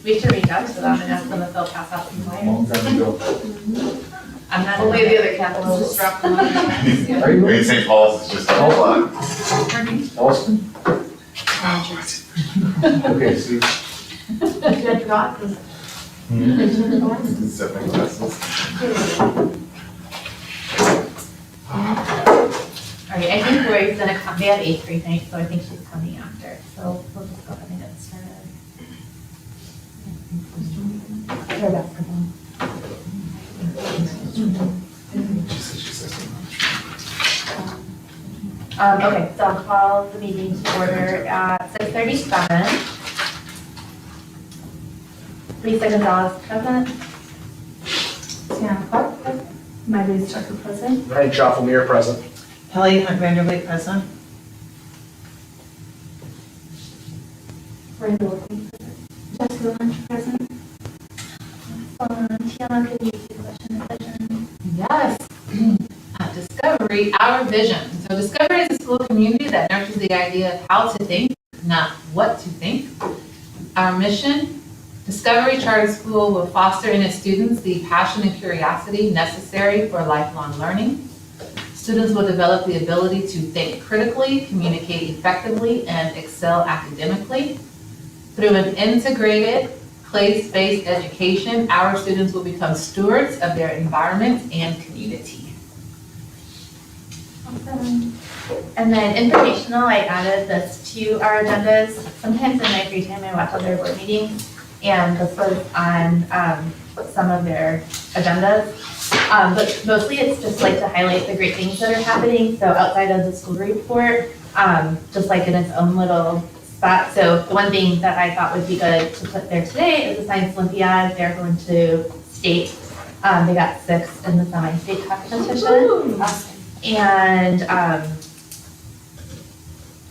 We should reach out to them and ask them if they'll pass out some flyers. Long time ago. I'm not. Only the other capitals just drop them on their heads. Are you? I mean, St. Paul's is just a whole lot. Austin? Okay, see. Good glasses. Stepping classes. All right, I think Lori's gonna come, they have 8th grade night, so I think she's coming after, so we'll just go ahead and get started. Her basketball. She says Okay, so I'll call the meeting to order at 6:37. Lisa Gonzalez present. Sam Clark, Miley Tucker present. Ryan Jofflemere present. Kelly Hunt Vanderway present. Randall Wilkins present. Jessica Lynch present. Tiana, could you do question and vision? Yes. Discovery, our vision. So Discovery is a school community that nurtures the idea of how to think, not what to think. Our mission, Discovery Charter School will foster in its students the passion and curiosity necessary for lifelong learning. Students will develop the ability to think critically, communicate effectively, and excel academically. Through an integrated, place-based education, our students will become stewards of their environment and community. Awesome. And then informational, I added this to our agendas. Sometimes in my free time, I watch other board meetings, and this was on some of their agendas. But mostly it's just like to highlight the great things that are happening. So outside of the school report, just like in its own little spot. So the one thing that I thought would be good to put there today is the Science Olympiad. They're going to state. They got 6th in the semi-state competition. And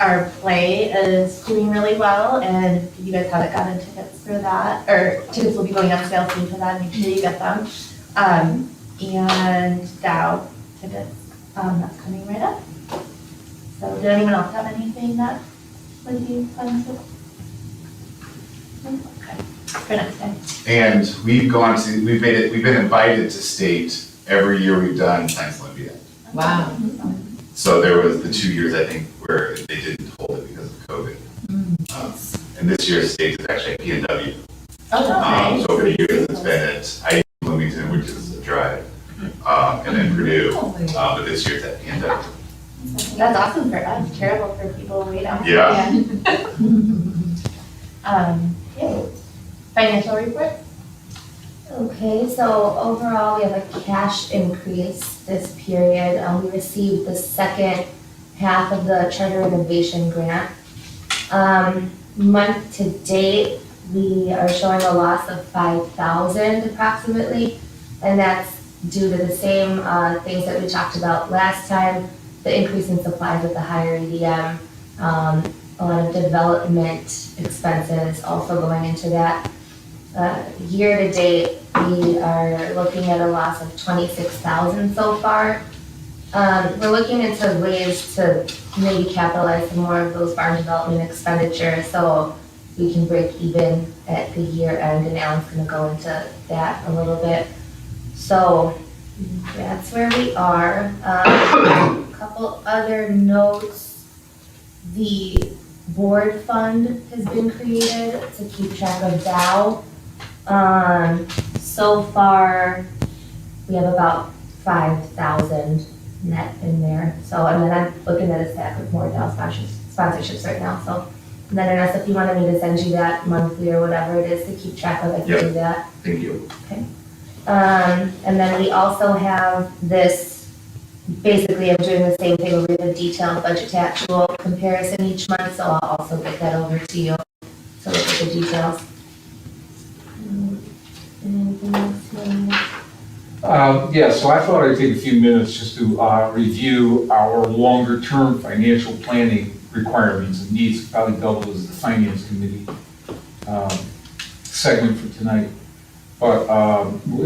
our play is doing really well, and if you guys haven't gotten tickets for that, or tickets will be going on sale soon for that, make sure you get them. And Dow tickets, that's coming right up. So did anyone else have anything that would be fun to? Okay, for next time. And we've been invited to state every year we've done Science Olympiad. Wow. So there was the 2 years, I think, where they didn't hold it because of COVID. And this year's state is actually at PNW. Oh, okay. So over the years, it's been at IU Bloomington, which is a drive, and then Purdue, but this year's at PNW. That's awesome for us, terrible for people way down. Yeah. Yeah. Financial report? Okay, so overall, we have a cash increase this period. We received the second half of the Charter Innovation Grant. Month to date, we are showing a loss of 5,000 approximately, and that's due to the same things that we talked about last time, the increase in supplies with the higher EDM, a lot of development expenses also going into that. Year to date, we are looking at a loss of 26,000 so far. We're looking into ways to maybe capitalize some more of those barn development expenditures so we can break even at the year end, and Alan's gonna go into that a little bit. So that's where we are. A couple other notes. The board fund has been created to keep track of Dow. So far, we have about 5,000 net in there. So, and then I'm looking at a stack of more Dow sponsorships right now. So, and then unless if you wanted me to send you that monthly or whatever it is to keep track of, I can do that. Thank you. And then we also have this, basically I'm doing the same thing with a detailed budget to actual comparison each month, so I'll also get that over to you to look at the details. Anything else here? Yeah, so I thought I'd take a few minutes just to review our longer-term financial planning requirements and needs, probably double as the finance committee segment for tonight. But,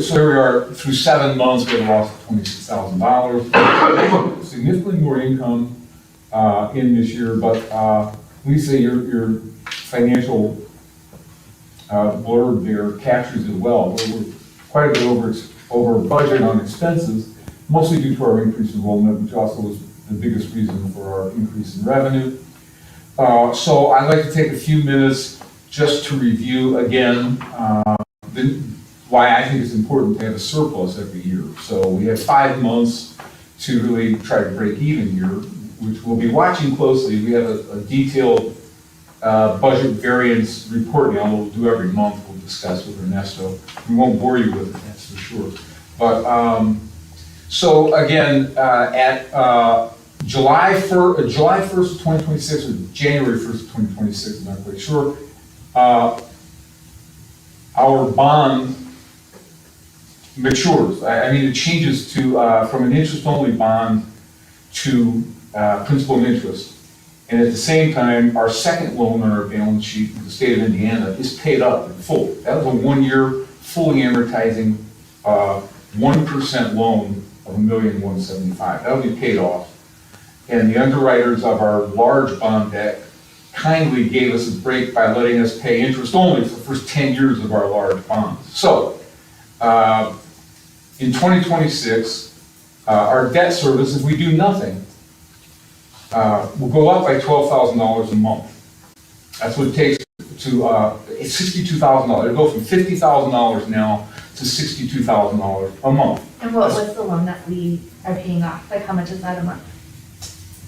so here we are, through 7 months, we have a loss of $26,000. Significantly more income in this year, but Lisa, your financial blurb there captures it well. We're quite a bit over budget on expenses, mostly due to our increased enrollment, which also was the biggest reason for our increase in revenue. So I'd like to take a few minutes just to review again why I think it's important to have a surplus every year. So we have 5 months to really try to break even here, which we'll be watching closely. We have a detailed budget variance report now we'll do every month. We'll discuss with Ernesto. We won't bore you with it, that's for sure. But so again, at July 1st of 2026 or January 1st of 2026, I'm not quite sure, our bond matures. I mean, it changes to from an interest-only bond to principal and interest. And at the same time, our second loan on our balance sheet in the state of Indiana is paid up in full. That was a 1-year, fully amortizing 1% loan of $1,175,000. That'll be paid off. And the underwriters of our large bond deck kindly gave us a break by letting us pay interest only for the first 10 years of our large bonds. So, in 2026, our debt service, if we do nothing, will go up by $12,000 a month. That's what it takes to, it's $62,000. It'll go from $50,000 now to $62,000 a month. And what's the loan that we are paying off? Like, how much is that a month?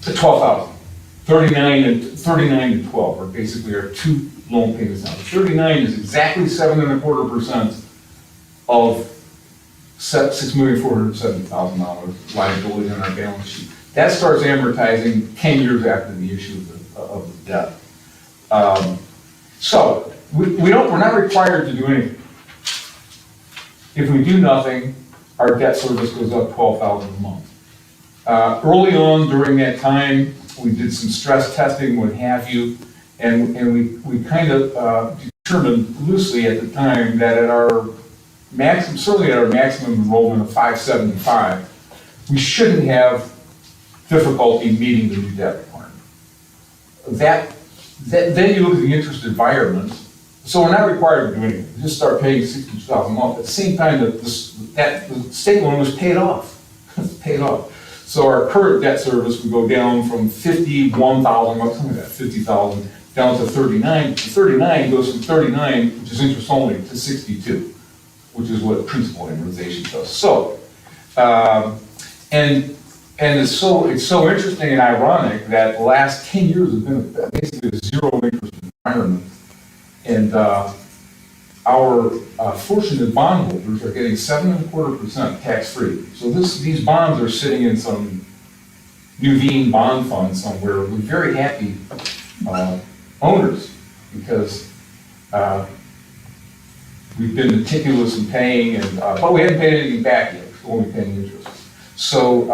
$12,000. 39 and 12 are basically our two loan payments now. The 39 is exactly 7.25% of $6,470,000 liability on our balance sheet. That starts amortizing 10 years after the issue of the debt. So we're not required to do anything. If we do nothing, our debt service goes up $12,000 a month. Early on during that time, we did some stress testing, what have you, and we kind of determined loosely at the time that at our maximum, certainly at our maximum enrollment of 575, we shouldn't have difficulty meeting the new debt requirement. Then you look at the interest environment, so we're not required to do anything. We just start paying $62,000 a month. At the same time that the state loan was paid off. It's paid off. So our current debt service would go down from $51,000, something like that, $50,000, down to $39. 39 goes from 39, which is interest only, to 62, which is what principal amortization does. So, and it's so interesting and ironic that the last 10 years have been basically a zero interest environment, and our fortunate bondholders are getting 7.25% tax-free. So these bonds are sitting in some Nuveen bond fund somewhere with very happy owners, because we've been meticulous in paying, and but we haven't paid anything back yet. We're only paying interest. So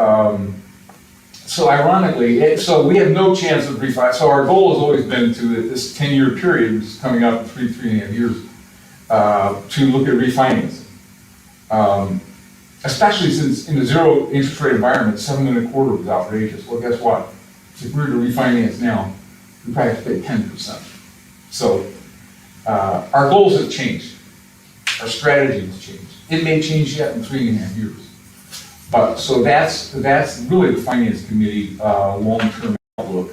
ironically, so we have no chance of refi. So our goal has always been to, at this 10-year period, which is coming up in 3.5 years, to look at refinancing. Especially since in a zero interest rate environment, 7.25% is outrageous. Well, guess what? If we were to refinance now, we probably have to pay 10%. So our goals have changed. Our strategy has changed. It may change yet in 3.5 years. But so that's really the Finance Committee long-term outlook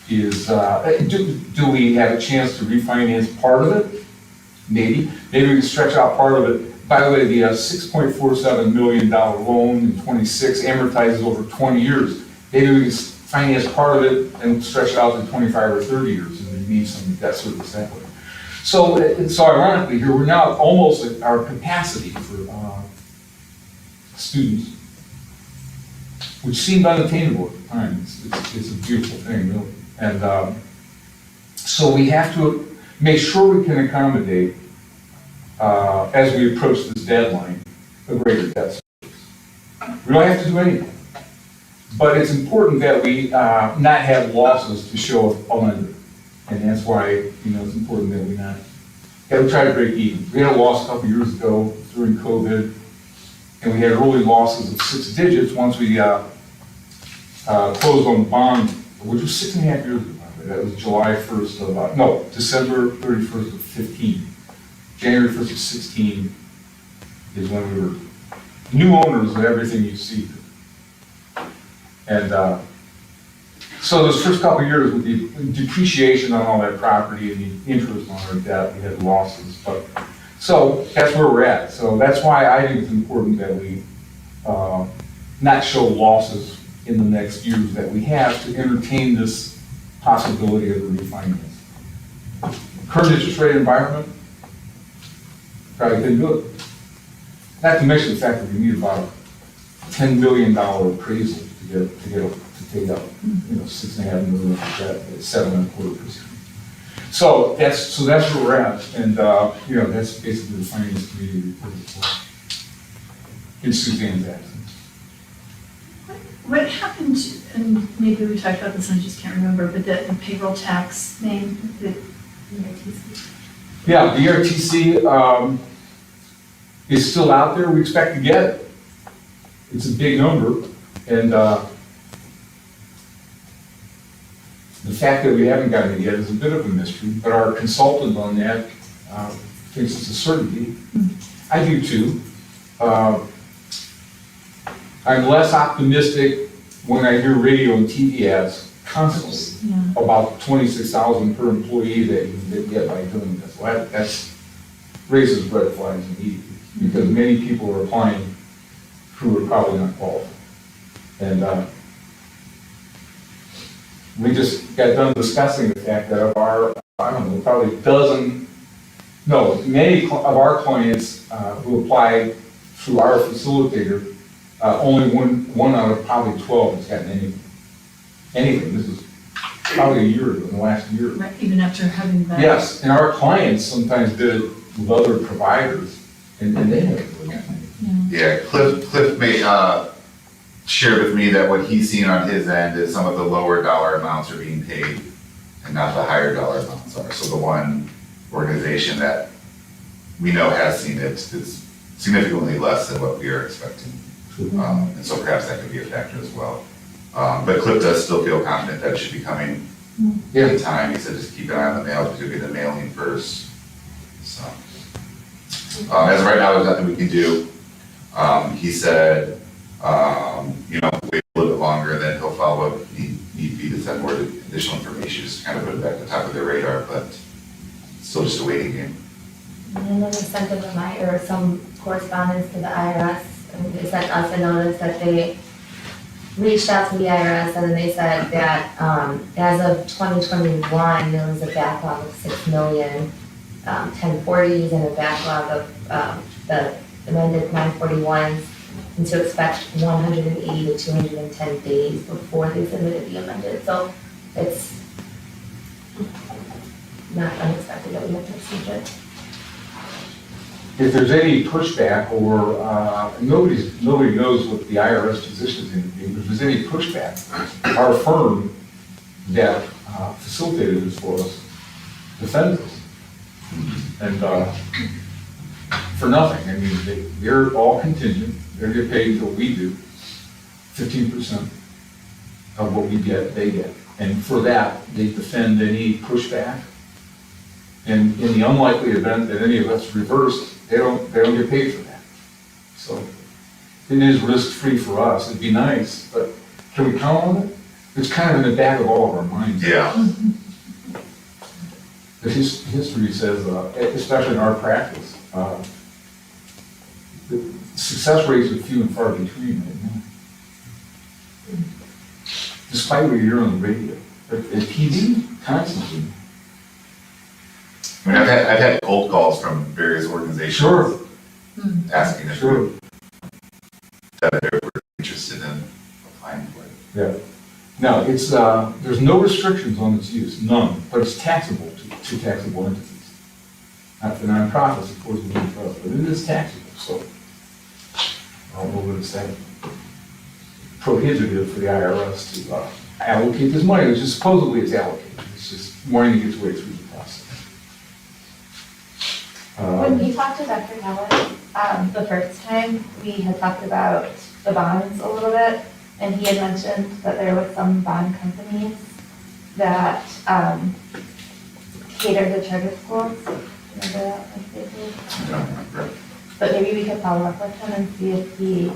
is, do we have a chance to refinance part of it? Maybe we can stretch out part of it. By the way, the $6.47 million loan in 26 amortizes over 20 years. Maybe we can finance part of it and stretch it out to 25 or 30 years and then need some debt service that way. So ironically here, we're now almost at our capacity for students, which seemed unattainable at the time. It's a beautiful thing, really. And so we have to make sure we can accommodate, as we approach this deadline, a greater debt service. We don't have to do anything. But it's important that we not have losses to show a lender. And that's why, it's important that we try to break even. We had a loss a couple years ago during COVID, and we had early losses of 6 digits once we closed on the bond, which was 6.5 years ago. That was July 1st of, December 31st of 15. January 1st of 16 is when we were new owners of everything you see. And so those first couple of years with the depreciation on all that property and the interest on our debt, we had losses. But so that's where we're at. So that's why I think it's important that we not show losses in the next years that we have to entertain this possibility of a refinance. Current interest rate environment, probably been good. Not to mention the fact that we need about $10 million appraisal to take up, 6.5 million of debt at 7.25%. So that's where we're at, and that's basically the finance committee report in Suzanne's absence. What happened, and maybe we talked about this, and I just can't remember, but the payroll tax thing, the ERTC. Yeah, the ERTC is still out there. We expect to get it. It's a big number, and the fact that we haven't gotten it yet is a bit of a mystery, but our consultant on that thinks it's a certainty. I do too. I'm less optimistic when I hear radio and TV ads constantly about 26,000 per employee that you can get by doing this. Well, that's raises red flags immediately, because many people are applying who are probably not qualified. And we just got done discussing the fact that of our, probably many of our clients who apply through our facilitator, only one out of probably 12 has gotten anything. This is probably a year ago, in the last year. Right, even after having that. Yes, and our clients sometimes did it with other providers, and they haven't really gotten anything. Yeah, Cliff may, shared with me that what he's seen on his end is some of the lower dollar amounts are being paid and not the higher dollar amounts are. So the one organization that we know has seen it is significantly less than what we are expecting. And so perhaps that could be a factor as well. But Cliff does still feel confident that it should be coming in time. He said just keep an eye on the mail, because you'll get the mailing first. So as of right now, there's nothing we can do. He said, wait a little bit longer, then he'll follow up if need be to send more additional information, just kind of put it back at the top of their radar, but still just a waiting game. And then we sent a reminder, some correspondence to the IRS, and they sent us a notice that they reached out to the IRS, and then they said that as of 2021, there was a backlog of 6 million 1040s and a backlog of the amended 941s, and to expect 180 to 210 days before they submitted the amended. So it's not unexpected that we have to receive it. If there's any pushback, or nobody knows what the IRS position is going to be, but if there's any pushback, our firm that facilitated this for us defends us. And for nothing. I mean, they're all contingent. They're get paid until we do. 15% of what we get, they get. And for that, they defend any pushback. And in the unlikely event that any of us reverse, they don't get paid for that. So it is risk-free for us. It'd be nice, but can we count on it? It's kind of in the back of all of our minds. Yeah. The history says, especially in our practice, the success rates are few and far between right now. Despite what you hear on the radio, at TV, constantly. I mean, I've had cold calls from various organizations. Sure. Asking if Sure. that they were interested in applying for it. Yeah. No, it's, there's no restrictions on its use, none, but it's taxable to taxable entities. Not for nonprofits, of course, we don't trust, but it is taxable, so I don't know what it's that prohibitive for the IRS to allocate this money, which is supposedly it's allocated. It's just wanting to get its way through the process. When we talked to Dr. Kelly, the first time, we had talked about the bonds a little bit, and he had mentioned that there was some bond companies that cater to charter schools. remember that completely. I don't remember. But maybe we could follow up with him and see if he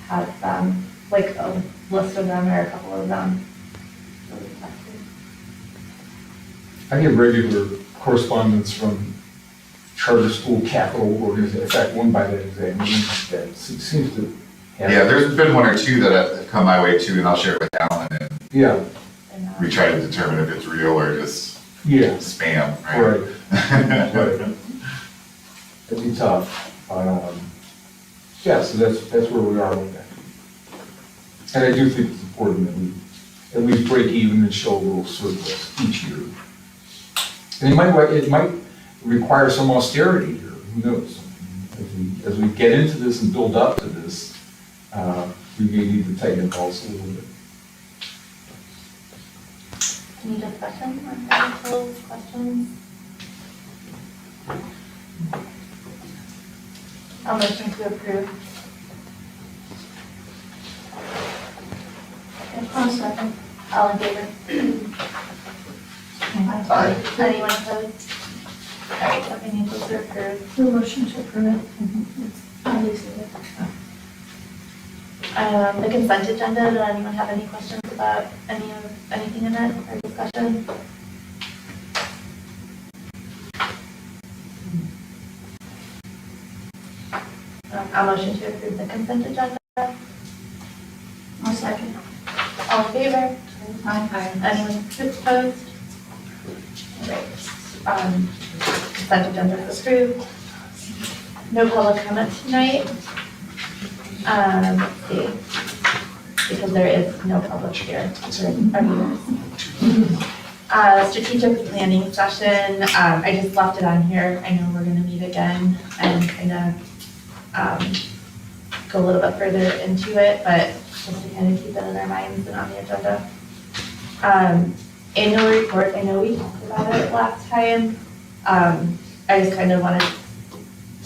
has them, like a list of them or a couple of them. I get regular correspondence from charter school capital organizations, in fact, one by that exam, that seems to have. Yeah, there's been one or two that have come my way too, and I'll share it with Alan, and Yeah, And, we try to determine if it's real or just yeah, spam, right, right? right. It'd be tough. Yeah, so that's where we are with that. And I do think it's important that we at least break even and show a little surplus each year. And it might require some austerity here, who knows? As we get into this and build up to this, we may need to tighten it also a little bit. Any discussion on financials, questions? I'll motion to approve. I'll second. All in favor? Aye. Anyone opposed? All right, the financials are approved. The motion to approve it. The consent agenda, does anyone have any questions about anything in it or discussion? I'll motion to approve the consent agenda. I'll second. All in favor? Aye. Anyone opposed? All right. Consent agenda is approved. No public comment tonight. Let's see. Because there is no public here for our meetings. Strategic planning session, I just left it on here. I know we're gonna meet again and kind of go a little bit further into it, but just to kind of keep it in our minds and on the agenda. Annual report, I know we talked about it last time. I just kind of wanted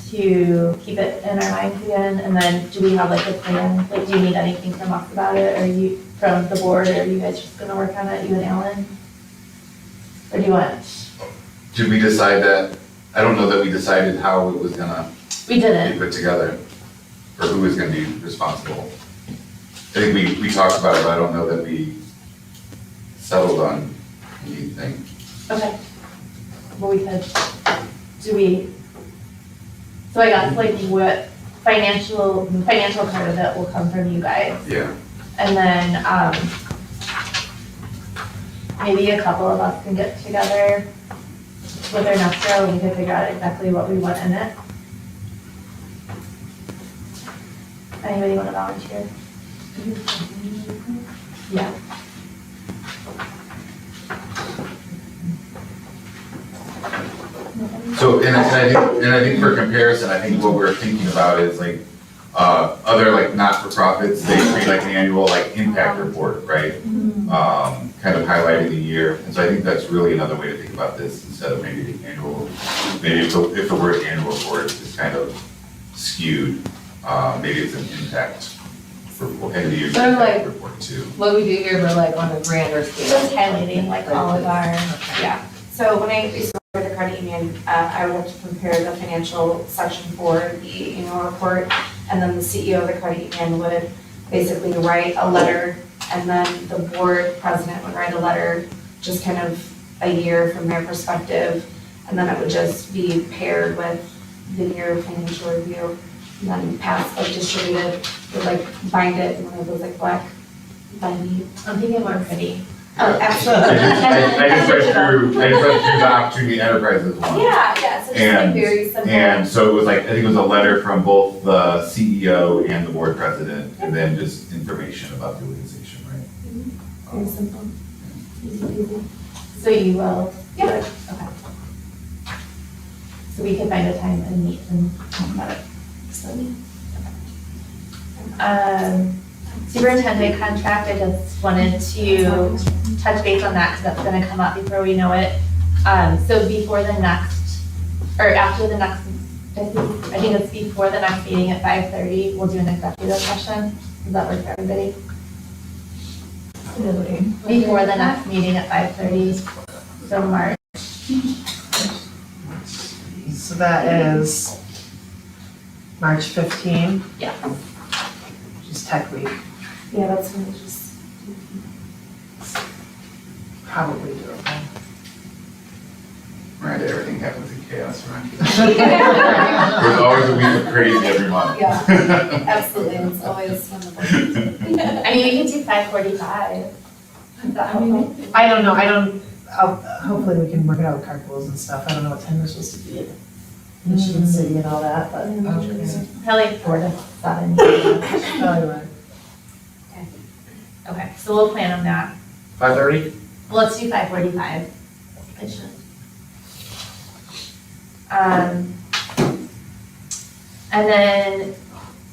to keep it in our minds again, and then do we have like a plan? Like, do you need anything from us about it, or you, from the board, or are you guys just gonna work on it, you and Alan? Or do you want, Did we decide that? I don't know that we decided how it was gonna we be didn't, put together, or who was gonna be responsible. I think we talked about it, but I don't know that we settled on anything. okay. Well, we could, so I guess like what the financial part of it will come from you guys. Yeah. And then, maybe a couple of us can get together with our Nestor and we can figure out exactly what we want in it. Anybody want to volunteer? Yeah. So, and I think for comparison, I think what we're thinking about is like, other like not-for-profits, they create like an annual like impact report, right? Kind of highlighting the year, and so I think that's really another way to think about this, instead of maybe the annual, maybe if the word annual report is kind of skewed, maybe it's an impact report, end of year Sort of like- impact report too. What we do here, but like on a grander scale. Just highlighting like all of our, yeah. So when I used to work with the credit union, I would have to prepare the financial section for the annual report, and then the CEO of the credit union would basically write a letter, and then the board president would write a letter, just kind of a year from their perspective, and then it would just be paired with the year financial review, and then passed, like distributed, would like bind it in one of those like black binding. I'm thinking more pretty. Oh, absolutely. I just read through the Opportunity Enterprises one. Yeah, so just like very simple. And so it was like, I think it was a letter from both the CEO and the board president, and then just information about the organization, right? Very simple. Easy peasy. So you will? Yeah. Okay. So we can find a time and meet and talk about it. Superintendent contract, I just wanted to touch base on that because that's gonna come up before we know it. So before the next, or after the next, I think it's before the next meeting at 5:30, we'll do an executive session. Does that work for everybody? Before the next meeting at 5:30, so March. So that is March 15, Yeah. which is Tech Week, Yeah, that's when we just. probably doable. Miranda, everything happens in chaos around here. There's always a week of crazy every month. Yeah, absolutely, it's always when the board meeting. I mean, we can do 5:45. Is that helpful? I don't know, hopefully we can work it out with carpools and stuff. I don't know what time we're supposed to be at Michigan City and all that, but. Probably like 4 to 7. Probably right. Okay, so we'll plan on that. 5:30? Well, let's do 5:45. I should. And then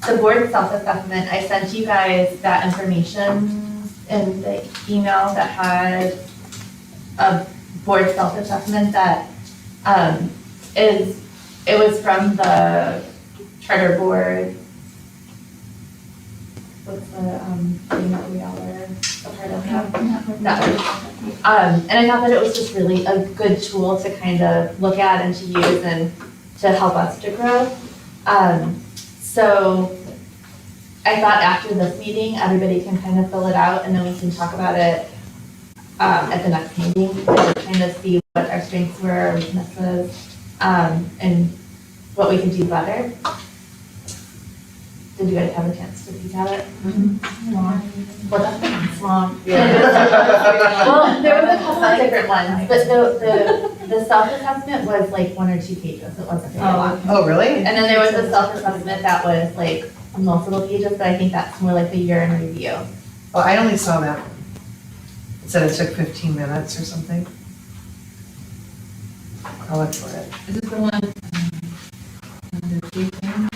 the board self-assessment, I sent you guys that information in the email that had a board self-assessment that, it was from the charter board. What's the, thing that we all are a part of now? And I thought that it was just really a good tool to kind of look at and to use and to help us to grow. So I thought after this meeting, everybody can kind of fill it out and then we can talk about it at the next meeting, and kind of see what our strengths were, our weaknesses, and what we can do better. Did you guys have a chance to peek at it? Well, that's long. Well, there was a couple of different ones, but the self-assessment was like 1 or 2 pages, it wasn't very long. Oh, really? And then there was a self-assessment that was like multiple pages, but I think that's more like the year in review. Oh, I only saw that. It said it took 15 minutes or something. I'll look for it. Is this the one, under 3 things?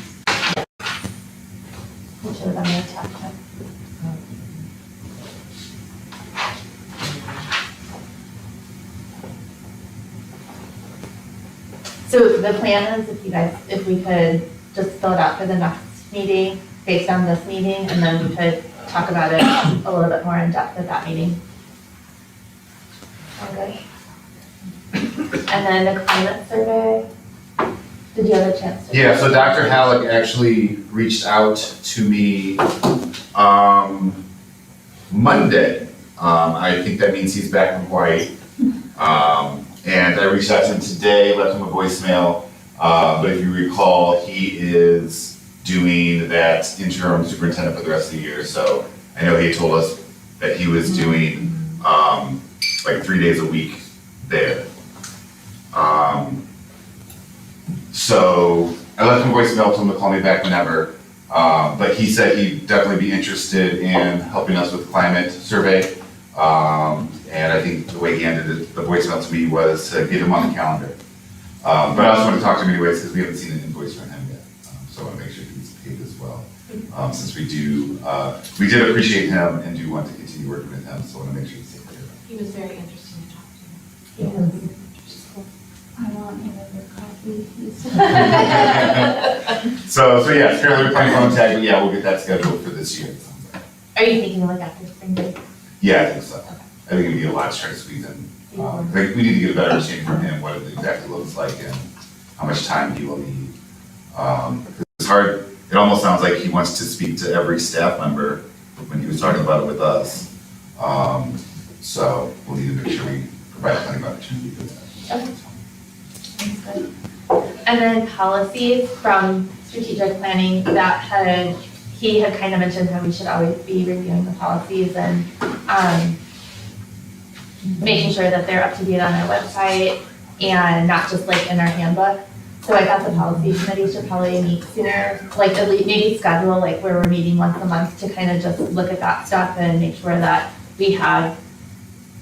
Which was on the attachment. So the plan is if we could just fill it out for the next meeting, based on this meeting, and then we could talk about it a little bit more in depth at that meeting. All good? And then the climate survey, did you have a chance to? Yeah, so Dr. Halleck actually reached out to me, Monday. I think that means he's back from Hawaii. And I reached out to him today, left him a voicemail. But if you recall, he is doing that interim superintendent for the rest of the year. So I know he told us that he was doing, like 3 days a week there. So I left him a voicemail, told him to call me back whenever. But he said he'd definitely be interested in helping us with the climate survey. And I think the way he ended it, the voicemail to me was to get him on the calendar. But I also want to talk to him anyways because we haven't seen an invoice from him yet. So I want to make sure he's paid as well. Since we did appreciate him and do want to continue working with him, so I want to make sure he's taken care of. He was very interesting to talk to. I want another coffee. So yeah, currently we're playing phone tag, but yeah, we'll get that scheduled for this year. Are you thinking like after spring break? Yeah, I think so. I think it'd be a lot to try to squeeze in. Like, we need to get a better understanding from him, what it exactly looks like and how much time he will need. It's hard, it almost sounds like he wants to speak to every staff member when he was talking about it with us. So we'll need to make sure we provide plenty of opportunity for that. Okay. Sounds good. And then policies from strategic planning he had kind of mentioned how we should always be reviewing the policies and making sure that they're up to date on our website and not just like in our handbook. So I thought the policy committee should probably meet sooner, like at least maybe schedule like where we're meeting once a month to kind of just look at that stuff and make sure that we have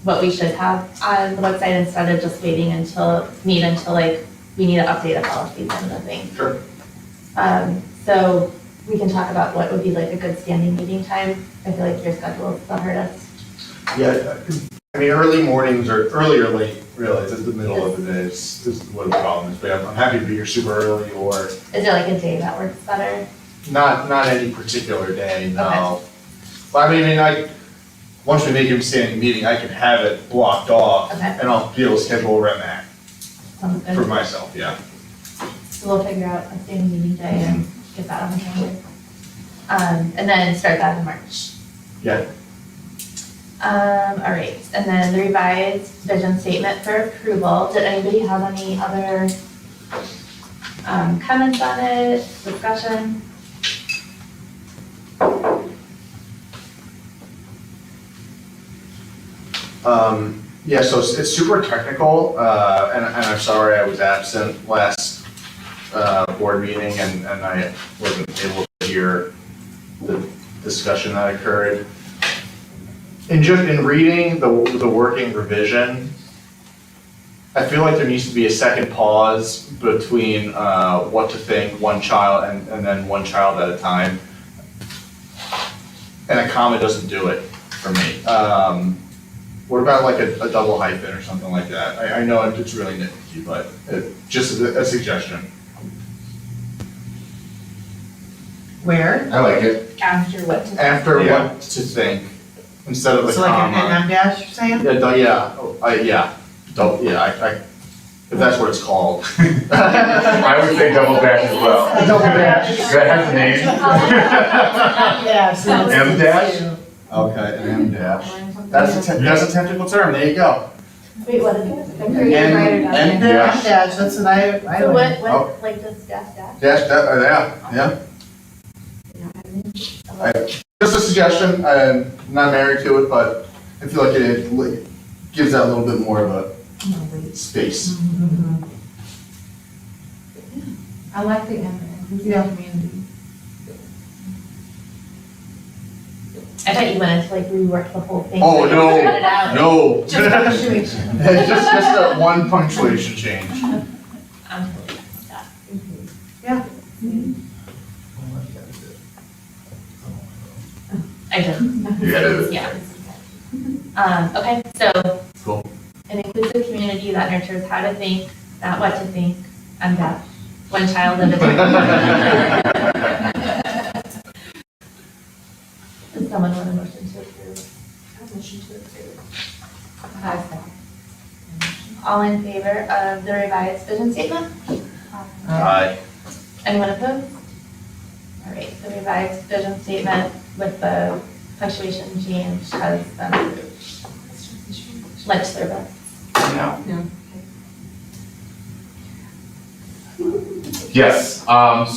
what we should have on the website instead of just waiting until like we need to update a policy kind of thing. Sure. So we can talk about what would be like a good standing meeting time. I feel like your schedule is the hardest. Yeah, I mean, early mornings or early or late, really, it's the middle of the day is what the problem is. But I'm happy to be here super early or Is there like a day that works better? not any particular day, no. But I mean, once we make a standing meeting, I can have it blocked off Okay. and I'll be able to schedule around that Sounds for good. myself, yeah. So we'll figure out a standing meeting day and get that on the calendar. And then start that in March. Yeah. All right, and then the revised vision statement for approval. Did anybody have any other comments on it, discussion? Yeah, so it's super technical, and I'm sorry I was absent last, board meeting and I wasn't able to hear the discussion that occurred. In reading the working revision, I feel like there needs to be a second pause between, what to think, one child and then one child at a time. And a comma doesn't do it for me. What about like a double hyphen or something like that? I know it's really nitpicky, but just a suggestion. Where? I like it. After what to. After Yeah. what to think, instead of a So like an comma. M dash, you're saying? If that's what it's called. I would say double dash as well. Double dash. Does that have a name? Yes. M dash? Okay, an M dash. That's a technical term, there you go. Wait, what is it? The creative And- writer does and- it. M Yeah. dash, that's what I So learned. what, like this dash dash? Dash, yeah. Just a suggestion, I'm not married to it, but I feel like it gives that a little bit more of a space. I like the inclusive Yeah. community. I thought you wanted to like rework the whole thing. Oh, so you no, spread it out. no. Just punctuation. Just that one punctuation change. I'm totally stuck. I did. You edited it. Yeah. Okay, so. Cool. An inclusive community that nurtures how to think, not what to think, and that one child at a time. Does someone want a motion to approve? Motion to approve. All in favor of the revised vision statement? Aye. Anyone opposed? All right, the revised vision statement with the punctuation change has been approved. Lunch service. Yes,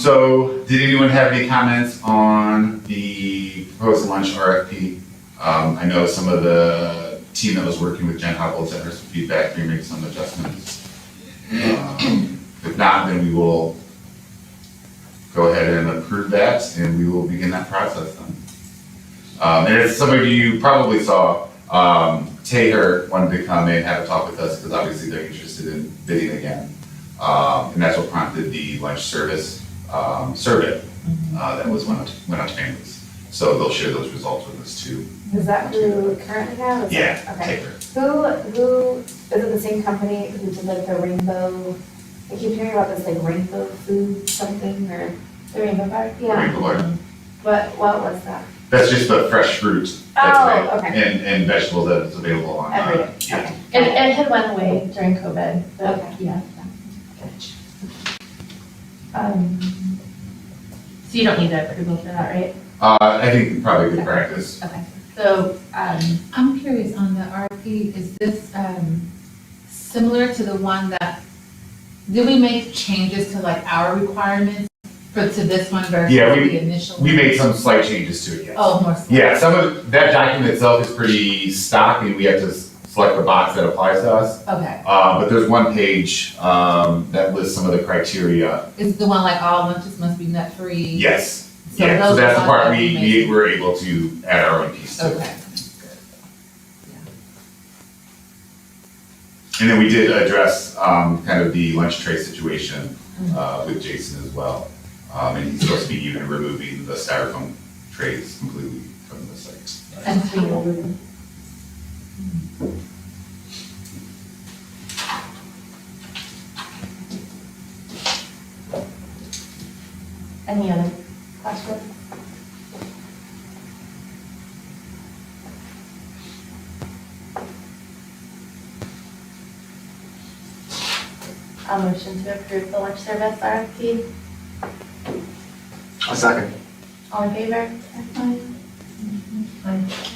so did anyone have any comments on the proposed lunch RFP? I know some of the team that was working with Jen Hubble sent her some feedback, we make some adjustments. If not, then we will go ahead and approve that and we will begin that process then. And as some of you probably saw, Taylor wanted to come and have a talk with us because obviously they're interested in bidding again. And that's what prompted the lunch service survey that went out to families. So they'll share those results with us too. Is that who we currently have? Is Yeah, that- Okay. Taylor. Who, is it the same company who did like the rainbow, I keep hearing about this like rainbow food something or, The rainbow bar? yeah, Rainbow Bar. what was that? That's just the fresh fruit Oh, that's made and vegetables that is available on. Every day. Yeah. Okay. It had went away during COVID, but Okay. yeah. So you don't need the approval for that, right? I think probably good practice. Okay, so, I'm curious on the RFP, is this similar to the one that, did we make changes to like our requirements to this one versus Yeah, the initial? We made some slight changes to it, yes. Oh, more. so. Yeah, some of, that document itself is pretty stock and we have to select the box that applies to us. Okay, But there's one page that lists some of the criteria. is the one like all lunches must be nut-free? Yes, So yeah, so those that's the are part ones that we made- were able to add our own piece to. Okay. And then we did address kind of the lunch tray situation with Jason as well. And he's supposed to be even removing the styrofoam trays completely from the site. and three. Any other questions? I'll motion to approve the lunch service RFP. A second. All in favor?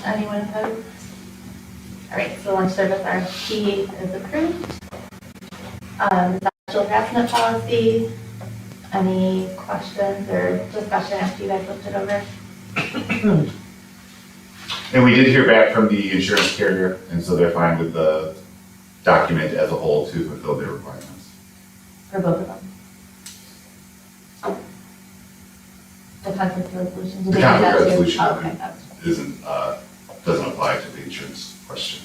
Anyone opposed? All right, so lunch service RFP is approved. Sexual harassment policy, any questions or discussion after you guys looked it over? And we did hear back from the insurance carrier, and so they're fine with the document as a whole to fulfill their requirements. For both of them? The conflict resolution, did The they do that conflict too? resolution Oh, okay, that's, Doesn't apply to the insurance question.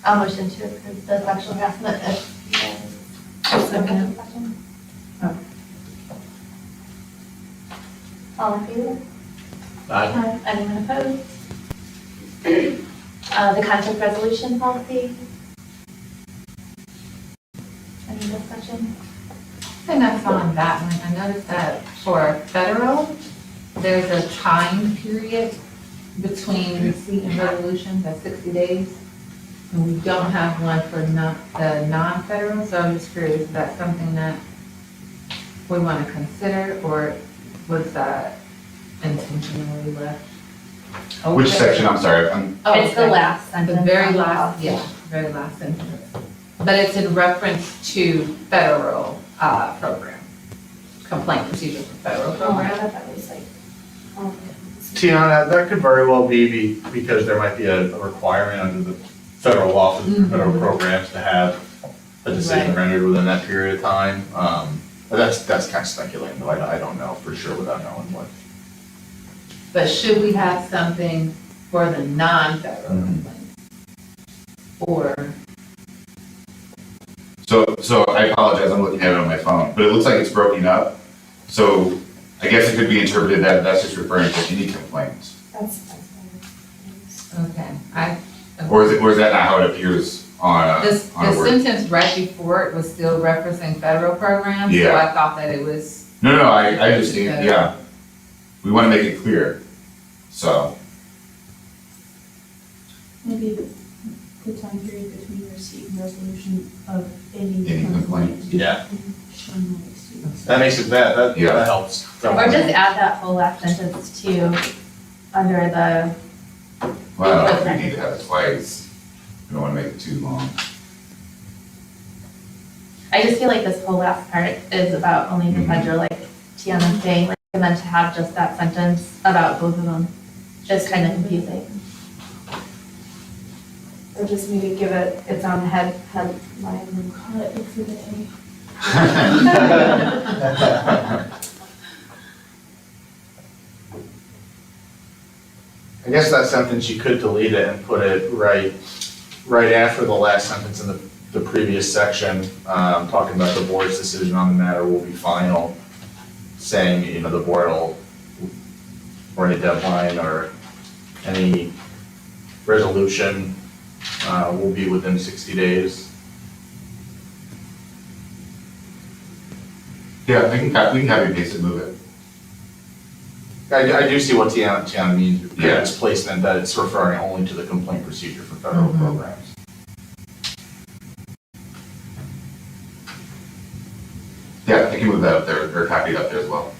I'll motion to approve the sexual harassment if you guys. Second. Oh. All in favor? Aye. Anyone opposed? The conflict resolution policy? Any discussion? And that's on that one. I noticed that for federal, there's a time period between receipt and resolution, that's 60 days. And we don't have one for the non-federal, so I'm just curious, is that something that we want to consider, or was that intentionally left? Which open? section, I'm sorry, Oh, It's the okay. last sentence. The very on the last, policy. yeah, very last sentence. But it's in reference to federal program, complaint procedure for federal Oh, I program. thought that was like, oh, Tiana, that could very well be because there might be a requirement under the federal law for the federal programs to have a decision Right. rendered within that period of time. But that's kind of speculating, though. I don't know for sure without knowing what. But should we have something for the non-federal Mhm. complaints? Or, So I apologize, I'm looking at it on my phone, but it looks like it's broken up. So I guess it could be interpreted that that's just referring to any complaints. that's. okay, Or is that not how it appears on this, on a the word? sentence right before it was still referencing federal programs, so Yeah. I thought that it was, No, I understand, yeah. We want to make it clear, so. Maybe the time period between receipt and resolution of any Any complaint. Yeah. Shall not exceed. That makes it bad. Yeah. That helps. Or just add that whole last sentence to, under the, Well, I don't know if we need to have it twice. We don't want to make it too long. I just feel like this whole last part is about only the Mhm. federal, like Tiana's saying, like, and then to have just that sentence about both of them is kind of confusing. Or just maybe give it its own headline. Call it exhibit A. I guess that sentence, you could delete it and put it right after the last sentence in the previous section, talking about the board's decision on the matter will be final, saying, the board will, or any deadline or any resolution, will be within 60 days. Yeah, we can copy and paste it, move it. I do see what Tiana means, Yeah. its placement, that it's referring only to the complaint procedure for federal programs. Yeah, I can move that up there, or copy it up there as well.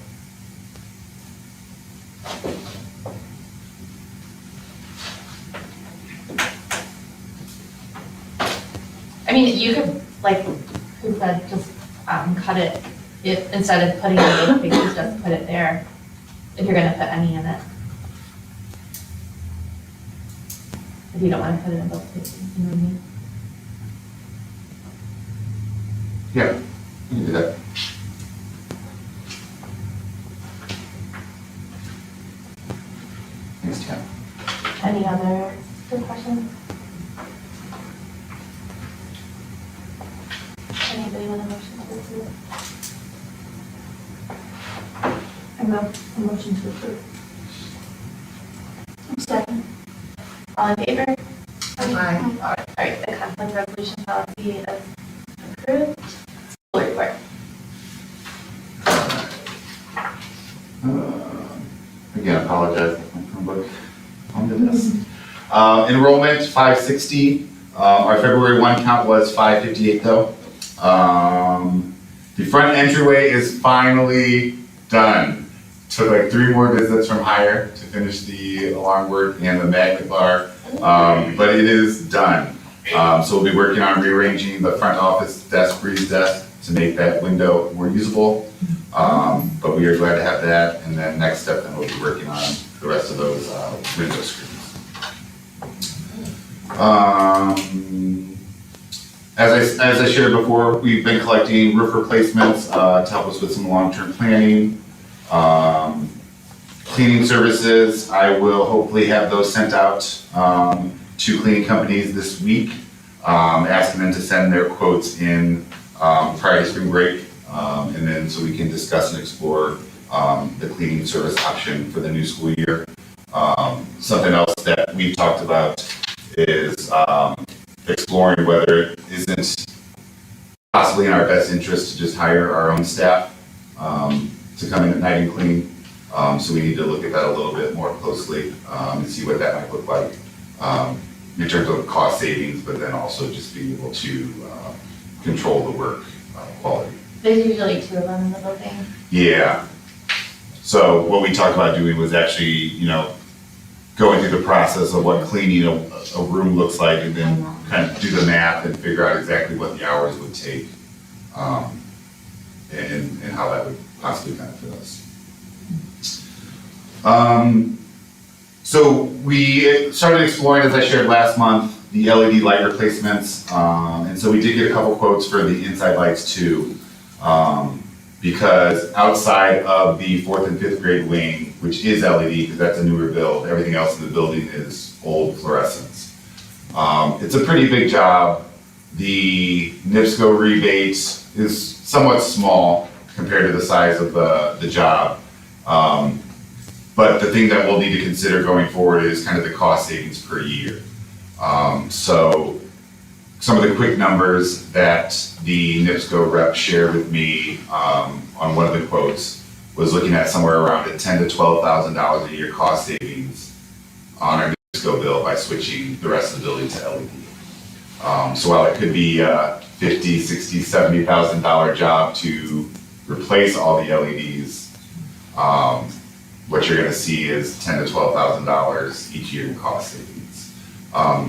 I mean, you could, like, who said, just, cut it, if, instead of putting it in both places, just put it there, if you're gonna put any in it. If you don't wanna put it in both places, you know what I mean? Yeah, we can do that. Thanks, Tim. Any other good questions? Anybody want a motion to approve? I move a motion to approve. Second. All in favor? Aye. All right, the conflict resolution policy is approved. School report. Again, apologize, my Chromebook on this. Enrollment, 560, Our February 1 count was 558 though. The front entryway is finally done. Took like 3 more visits from hire to finish the alarm work and the magnet bar, but it is done. So we'll be working on rearranging the front office desk, breeze desk, to make that window more usable. But we are glad to have that, and then next step, then we'll be working on the rest of those window screens. As I shared before, we've been collecting roof replacements to help us with some long-term planning. Cleaning services, I will hopefully have those sent out to cleaning companies this week, asking them to send their quotes in prior to spring break, and then so we can discuss and explore the cleaning service option for the new school year. Something else that we've talked about is exploring whether it isn't possibly in our best interest to just hire our own staff to come in at night and clean. So we need to look at that a little bit more closely and see what that might look like in terms of cost savings, but then also just being able to control the work quality. There's usually 2 of them in the building. Yeah. So what we talked about doing was actually, going through the process of what cleaning a room looks like, and then kind of do the math and figure out exactly what the hours would take, and how that would possibly benefit us. So we started exploring, as I shared last month, the LED light replacements, and so we did get a couple quotes for the inside lights too. Because outside of the 4th and 5th grade wing, which is LED, because that's a newer build, everything else in the building is old fluorescents. It's a pretty big job. The NIPSCO rebate is somewhat small compared to the size of the job. But the thing that we'll need to consider going forward is kind of the cost savings per year. So some of the quick numbers that the NIPSCO rep shared with me on one of the quotes was looking at somewhere around a $10,000 to $12,000 a year cost savings on our NIPSCO bill by switching the rest of the building to LED. So while it could be a $50,000, $60,000, $70,000 job to replace all the LEDs, what you're going to see is $10,000 to $12,000 each year in cost savings.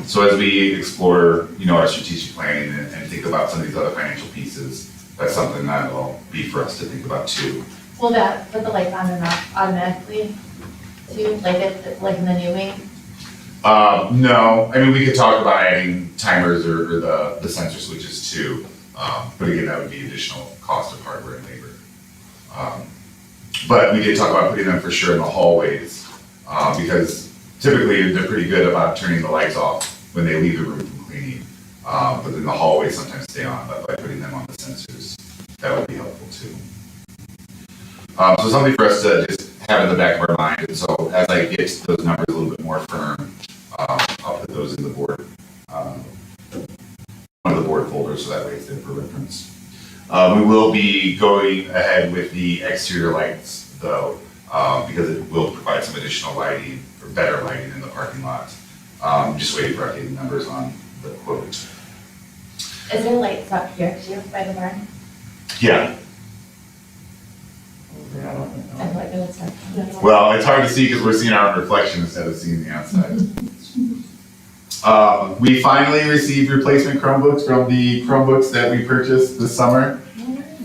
So as we explore, our strategic planning and think about some of these other financial pieces, that's something that will be for us to think about too. Will that put the lights on and off automatically too, like in the new wing? No, I mean, we could talk about adding timers or the sensor switches too, but again, that would be additional cost of hardware and labor. But we did talk about putting them for sure in the hallways, because typically they're pretty good about turning the lights off when they leave the room from cleaning, but then the hallways sometimes stay on, but by putting them on the sensors, that would be helpful too. So something for us to just have in the back of our mind, and so as I get those numbers a little bit more firm, I'll put those in the board, one of the board folders, so that way it's there for reference. We will be going ahead with the exterior lights though, because it will provide some additional lighting, or better lighting in the parking lot. Just waiting for updated numbers on the quote. Is there lights up here too by the barn? Yeah, I feel like it looks like. well, it's hard to see because we're seeing our own reflection instead of seeing the outside. We finally received replacement Chromebooks from the Chromebooks that we purchased this summer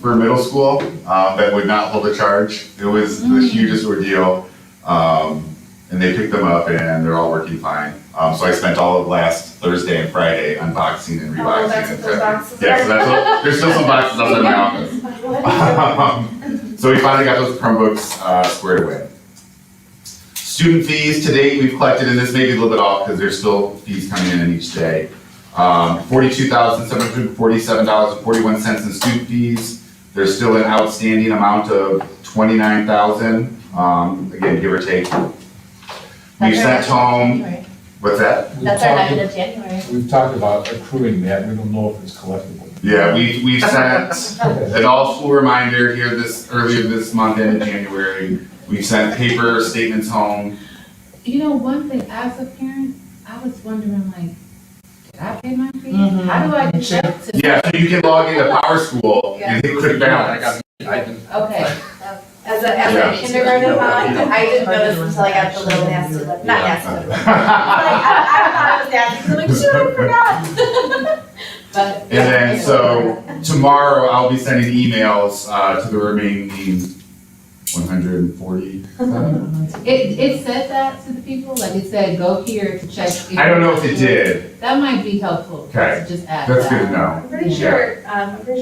for middle school, that would not hold a charge. It was the hugest ordeal. And they picked them up and they're all working fine. So I spent all of last Thursday and Friday unboxing and reboxing. that's what those boxes Yeah, so that's there's still some boxes up in my office. So we finally got those Chromebooks squared away. Student fees to date, we've collected, and this may be a little bit off because there's still fees coming in each day. $42,747.41 in student fees. There's still an outstanding amount of $29,000, again, give or take. We've sent home, what's that? That's our negative January. We've talked about accruing that, we don't know if it's collectible. Yeah, we've sent an all school reminder here earlier this month in January. We've sent paper statements home. One thing, as a parent, I was wondering, did I I paid my fee? Mhm. How do I do that? Yeah, so you can log into Power School and hit click balance. Okay, As a Yeah. kindergarten mom, I didn't know this until I got the little nasty lip, not nasty lip. Like, I thought it was nasty, I'm like, shoot, I forgot. But. And then, so tomorrow I'll be sending emails, to the remaining 140. it said that to the people, like it said, go here to check. I don't know if it did. That might be helpful. Okay. To just add That's good to that. know. I'm pretty sure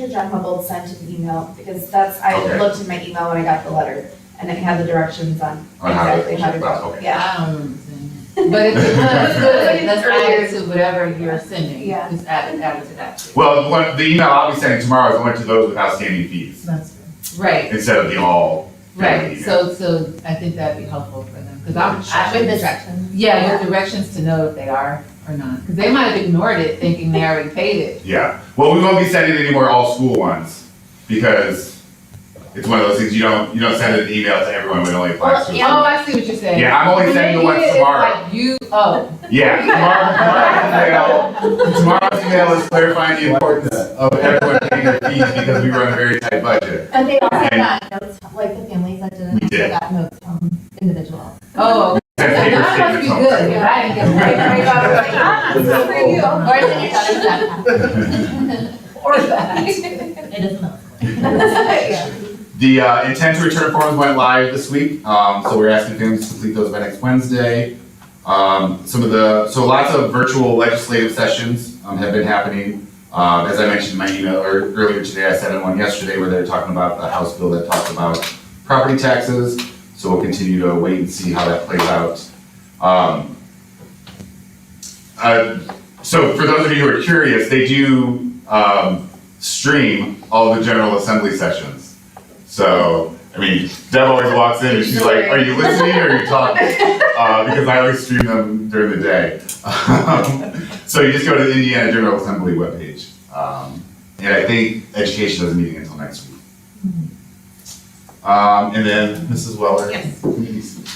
John Hubble sent an email, because I Okay. looked in my email when I got the letter, and it had the directions on On how to exactly how to check that, go. okay. Yeah. I don't remember seeing it. But if it's good, let's add it to whatever you're sending. Yeah. Just add it to that. Well, the email I'll be sending tomorrow is only to those with outstanding fees, That's Right, instead of the all. right. email. So I think that'd be helpful for them, because With the directions. yeah, with directions to know if they are or not. Because they might have ignored it thinking they already paid it. Yeah, well, we won't be sending any more all school ones, because it's one of those things, you don't send an email to everyone when it only applies to. Oh, I see what you're saying. Yeah, I'm only sending the ones Maybe it's tomorrow. like Yeah, tomorrow's email is clarifying the importance of everyone paying their fees because we run a very tight budget. And they also And- got notes, like the families that didn't, We also did. got notes from individuals. Oh, Send that paper must be statements home. good, because I didn't get one. Good for you. Or it's in each other's backpack. Or that. It is not. The intent to return forms went live this week, so we're asking families to complete those by next Wednesday. So lots of virtual legislative sessions have been happening. As I mentioned in my email earlier today, I sent in one yesterday where they're talking about the House bill that talks about property taxes. So we'll continue to wait and see how that plays out. So for those of you who are curious, they do stream all the General Assembly sessions. So, I mean, Deb always walks in and she's like, are you listening or are you talking? Because I always stream them during the day. So you just go to the Indiana General Assembly webpage. And I think education is meeting until next week. And then Mrs. Weller. Yes. community speak.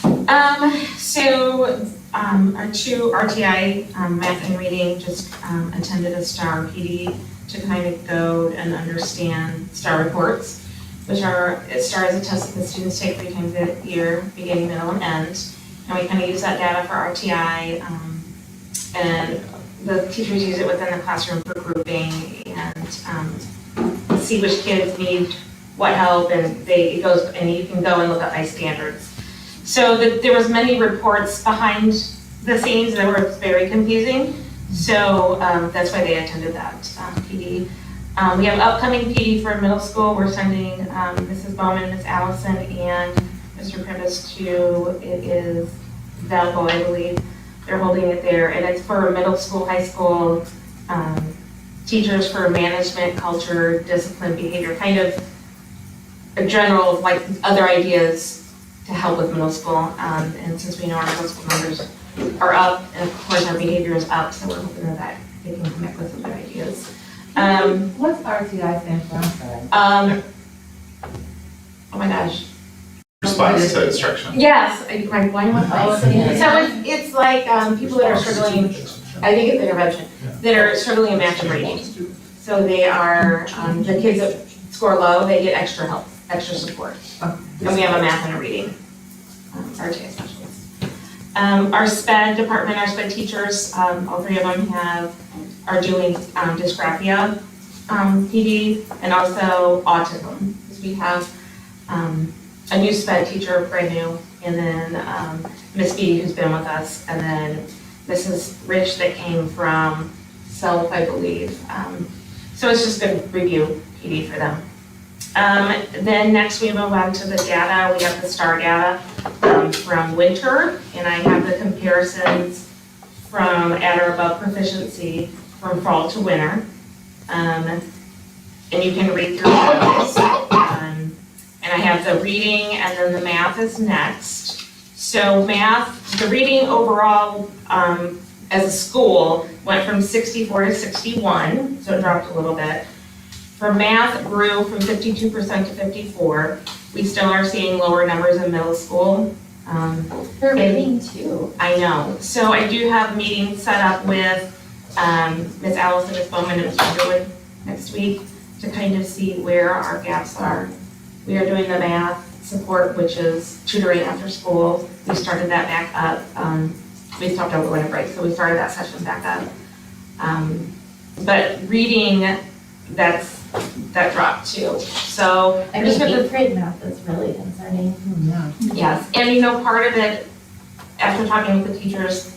Our two RTI, math and reading, just attended a STAR PD to kind of go and understand STAR reports, which STAR is a test that the students take 3 times a year, beginning, middle, and end. And we kind of use that data for RTI, and the teachers use it within the classroom for grouping and see which kids need what help, and it goes, and you can go and look up by standards. So there was many reports behind the scenes that were very confusing. So that's why they attended that PD. We have upcoming PD for middle school. We're sending Mrs. Bowman, Miss Allison, and Mr. Primus to, it is Valpo, I believe. They're holding it there, and it's for middle school, high school, teachers for management, culture, discipline, behavior, kind of a general, like other ideas to help with middle school. And since we know our middle school numbers are up, and of course our behavior is up, so we're hoping that they can come up with some good ideas. What's RTI stand for? I'm sorry. Oh my gosh. Response to instruction. Yes, right, why am I? Oh, So yeah. it's like people that are struggling, I think it's intervention, that are struggling in math and reading. So they are, the kids that score low, they get extra help, extra support. And we have a math and a reading, RTI specialist. Our SPED department, our SPED teachers, all 3 of them are doing dysgraphia PD and also autism. Because we have a new SPED teacher, brand new, and then Miss Beatty, who's been with us, and then Mrs. Rich that came from SELF, I believe. So it's just good review PD for them. Then next we move on to the data. We have the STAR data from winter, and I have the comparisons from at or above proficiency from fall to winter. And you can read through those. And I have the reading, and then the math is next. So math, the reading overall as a school went from 64 to 61, so it dropped a little bit. For math, it grew from 52% to 54. We still are seeing lower numbers in middle school. For reading too. I know. So I do have meetings set up with Ms. Allison, Ms. Bowman, and Ms. Underwood next week to kind of see where our gaps are. We are doing the math support, which is tutoring after school. We started that back up. We stopped over winter break, so we started that session back up. But reading, that dropped too. So I I'm just mean, gonna, 8th grade math is really concerning. Yeah. yes, and you know, part of it, after talking with the teachers,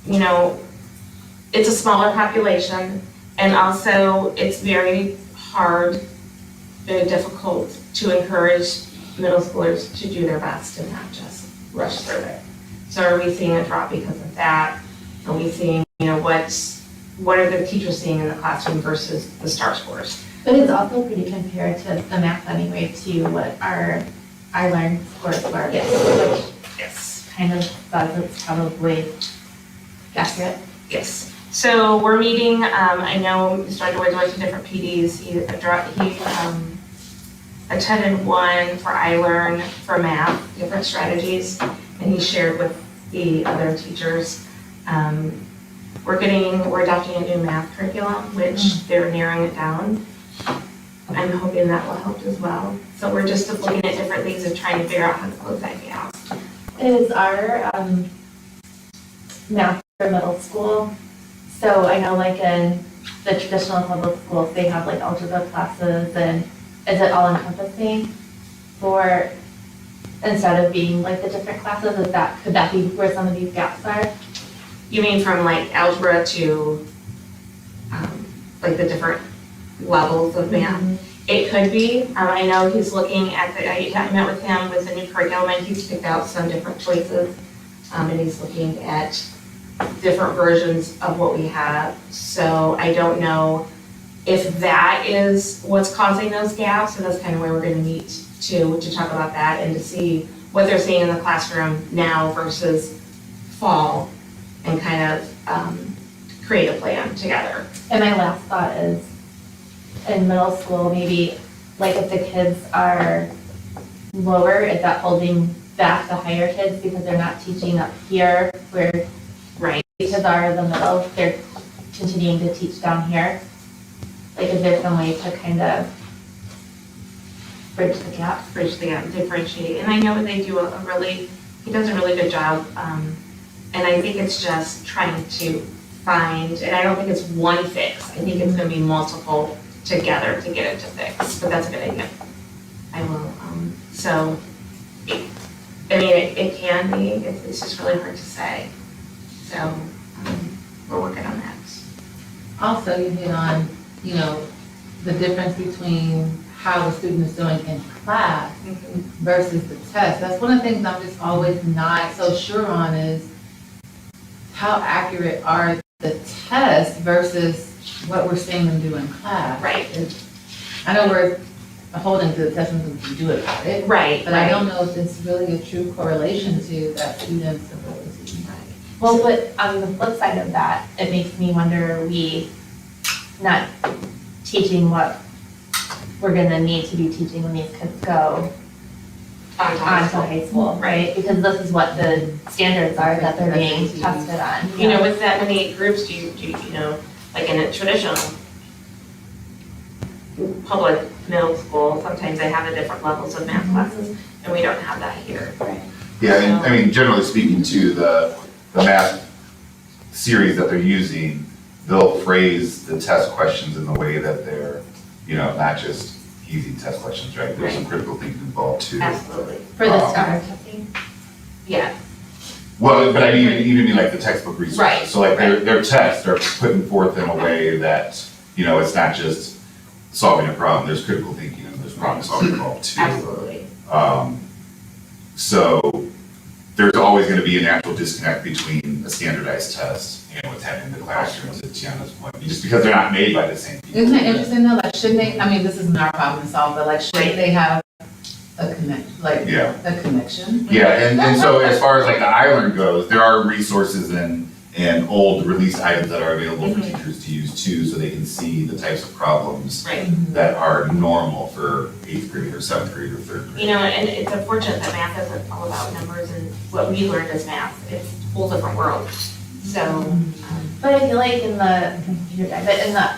you know, it's a smaller population, and also it's very hard, very difficult to encourage middle schoolers to do their best and not just rush through it. So are we seeing a drop because of that? Are we seeing, you know, what are the teachers seeing in the classroom versus the STAR scores? But it's also pretty compared to the math anyway, to what our iLearn scores were. Yes. Which Yes. kind of says it's probably accurate. Yes. So we're meeting, I know Mr. Underwood went to different PDs. He attended one for iLearn for math, different strategies, and he shared with the other teachers. We're adopting a new math curriculum, which they're narrowing it down. I'm hoping that will help as well. So we're just looking at different things and trying to figure out how to close that gap. Is our math for middle school, so I know like in the traditional public schools, they have like algebra classes, and is it all encompassing for, instead of being like the different classes, could that be where some of these gaps are? You mean from like algebra to, like the different levels of math? It could be. I know he's looking at I met with him with the new curriculum, and he's picked out some different choices. And he's looking at different versions of what we have. So I don't know if that is what's causing those gaps, so that's kind of where we're gonna meet to talk about that and to see what they're seeing in the classroom now versus fall, and kind of create a plan together. And my last thought is, in middle school, maybe, like if the kids are lower, is that holding back the higher kids because they're not teaching up here where Right. the kids are in the middle, they're continuing to teach down here? Like, is there some way to kind of bridge the gap? Bridge the gap, differentiate, and I know they do he does a really good job, and I think it's just trying to find, and I don't think it's one fix, I think it's gonna be multiple together to get it to fix, but that's a good idea. I will, so, it can be, it's just really hard to say, so, we're working on that. Also, you hit on, you know, the difference between how the student is doing in class versus the test. That's one of the things I'm just always not so sure on is how accurate are the tests versus what we're seeing them do in class. Right. I know we're holding to the test and we can do it about it, Right, but I don't know if it's really a true correlation to that student's ability. Well, but on the flip side of that, it makes me wonder, are we not teaching what we're gonna need to be teaching when these kids go on to high school, right? Because this is what the standards are that they're being tested on. You know, with that many groups, do you know, like in a traditional public middle school, sometimes they have the different levels of math classes, and we don't have that here. Yeah, and I mean, generally speaking to the math series that they're using, they'll phrase the test questions in the way that they're, you know, not just easy test questions, right? There's some critical thinking involved too. Absolutely, For the STAR testing. yeah, Well, but I mean, even mean like the textbook research. Right, So like their tests are putting forth in a way that, you know, it's not just solving a problem, there's critical thinking and there's problem solving involved too. absolutely. So there's always gonna be a natural disconnect between a standardized test and what's happening in the classroom, to Tiana's point, just because they're not made by the same people. Isn't it interesting though, like, shouldn't they, I mean, this isn't our problem to solve, but like, shouldn't they have a Yeah. a connection? Yeah, and so as far as like the iLearn goes, there are resources and old released items that are available for teachers to use too, so they can see the types of problems Right. that are normal for 8th grade or 7th grade or 3rd grade. You know, and it's unfortunate that math isn't all about numbers and what we learned as math, it's a whole different world. So, But I feel like in the computer guide, but in the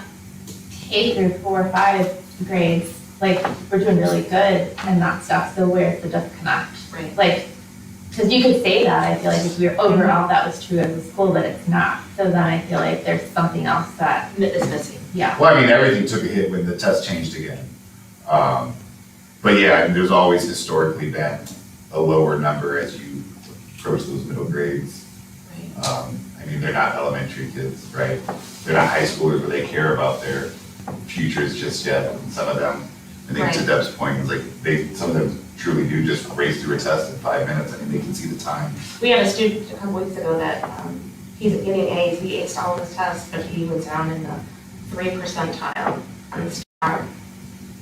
K through 4 or 5 grades, like, we're doing really good and that stuff, so where's the disconnect? Right. Like, because you could say that, I feel like if we were overall, that was true as a school, but it's not. So then I feel like there's something else that, it's missing. yeah. Well, I mean, everything took a hit when the test changed again. But yeah, I mean, there's always historically been a lower number as you approach those middle grades. I mean, they're not elementary kids, right? They're not high schoolers where they care about their futures just yet. And some of them, I think to Right. Deb's point, it's like some of them truly do just race through a test in 5 minutes. I mean, they can see the time. We had a student a couple weeks ago that, he's getting A's, he aced all of his tests, but he was down in the 3 percentile on the STAR.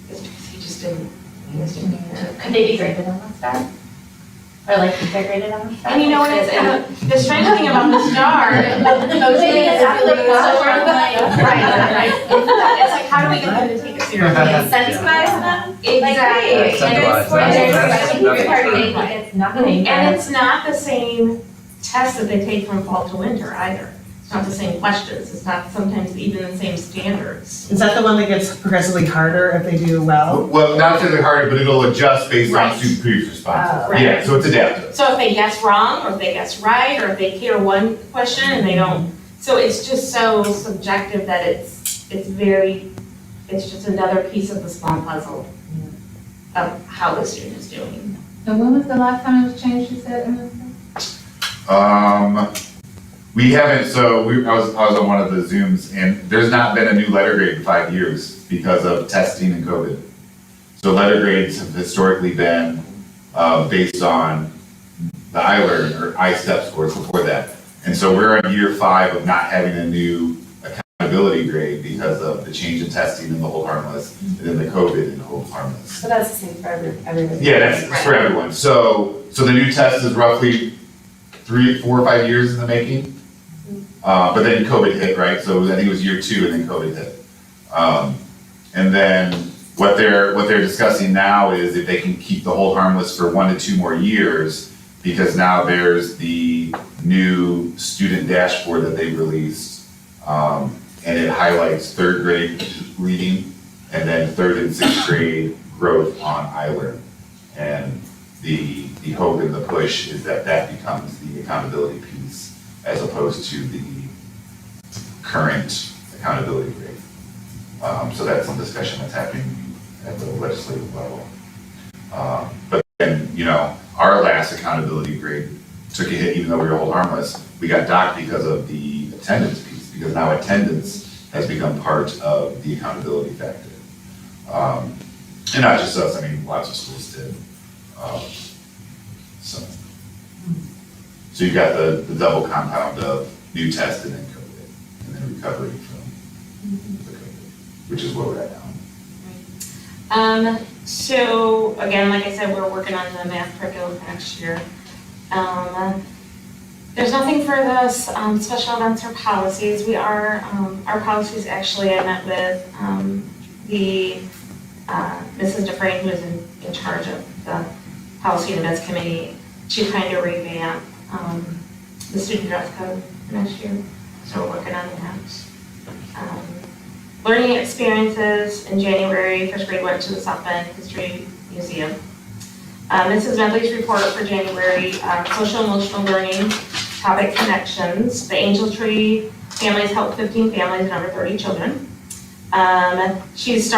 It's because he just didn't, he was doing it. Could they be graded on the star? Or like, if they're graded on the star? And you know what is, the strange thing about the STAR, right. It's like, how do we get them to take it seriously? Incentivize them? Exactly. It's nothing. And it's not the same test that they take from fall to winter either. It's not the same questions, it's not sometimes even the same standards. Is that the one that gets progressively harder if they do well? Well, not necessarily harder, but it'll adjust based on Right. student previous responses. Oh, right. Yeah, so it's adaptive. So if they guess wrong, or if they guess right, or if they hear one question and they don't, so it's just so subjective that it's just another piece of the small puzzle of how the student is doing. And when was the last time it was changed, you said, Melissa? We haven't, so I was on one of the Zooms, and there's not been a new letter grade in 5 years because of testing and COVID. So letter grades have historically been based on the iLearn or iStep scores before that. And so we're in year 5 of not having a new accountability grade because of the change in testing and the hold harmless, and then the COVID and the hold harmless. So that's the same for everybody. Yeah, that's for everyone. So the new test is roughly 3, 4, or 5 years in the making. But then COVID hit, right? So I think it was year 2 and then COVID hit. And then what they're discussing now is if they can keep the hold harmless for 1 to 2 more years, because now there's the new student dashboard that they released. And it highlights 3rd grade reading and then 3rd and 6th grade growth on iLearn. And the hope and the push is that becomes the accountability piece as opposed to the current accountability grade. So that's a discussion that's happening at the legislative level. But then, our last accountability grade took a hit even though we were hold harmless. We got docked because of the attendance piece, because now attendance has become part of the accountability factor. And not just us, I mean, lots of schools did. So you got the double compound of new test and then COVID, and then recovery from the COVID, which is where we're at now. So again, like I said, we're working on the math curriculum for next year. There's nothing for the special events or policies. We are, our policies actually, I met with the Mrs. Dufresne, who is in charge of the policy and events committee, to kind of revamp the student dress code for next year. So we're working on that. Learning experiences in January, 1st grade went to the South Bend History Museum. Mrs. Medley's report for January, social emotional learning, topic connections. The Angel Tree families helped 15 families and under 30 children. She's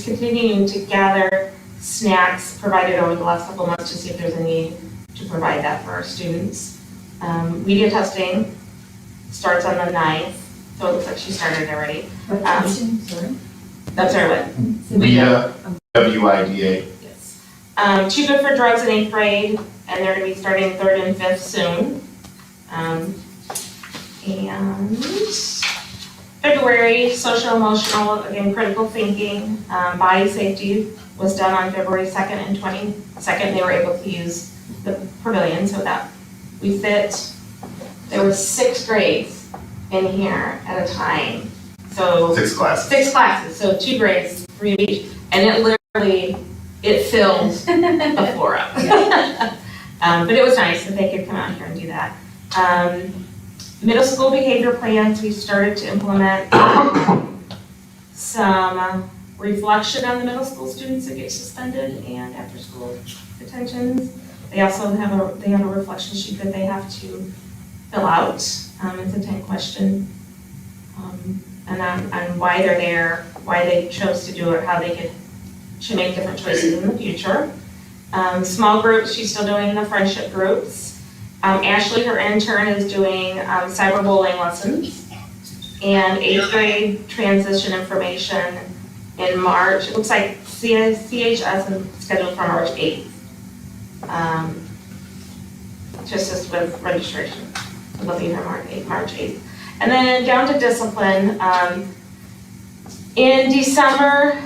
continuing to gather snacks provided over the last couple of months to see if there's a need to provide that for our students. Media testing starts on the 9th, so it looks like she started already. Sorry. That's our what? WIDA, W-I-D-A. Yes. Too Good for Drugs in 8th grade, and they're gonna be starting 3rd and 5th soon. And February, social emotional, again, critical thinking, body safety was done on February 2nd and 22nd. They were able to use the pavilion so that we fit, there were 6 grades in here at a time. So 6 classes. 6 classes, so 2 grades, 3 of each, and it literally, it filled the floor up. But it was nice that they could come out here and do that. Middle school behavior plans, we started to implement some reflection on the middle school students that get suspended and after-school detentions. They also have a reflection sheet that they have to fill out. It's a 10-question, and on why they're there, why they chose to do it, how they should make different choices in the future. Small groups, she's still doing the friendship groups. Ashley, her intern, is doing cyberbullying lessons and 8th grade transition information in March. It looks like CHS is scheduled for March 8th. Just as with registration, looking for March 8th. And then down to discipline. In December,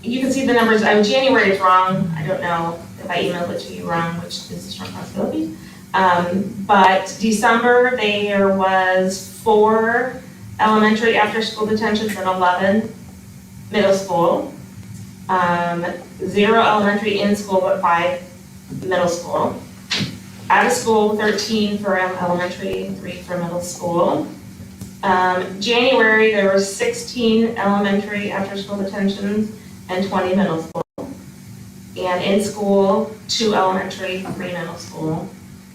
you can see the numbers. January is wrong. I don't know if I emailed it to you wrong, which is a strong possibility. But December, there was 4 elementary after-school detentions and 11 middle school. 0 elementary in school, but 5 middle school. Out of school, 13 for elementary, 3 for middle school. January, there were 16 elementary after-school detentions and 20 middle school. And in school, 2 elementary, 3 middle school.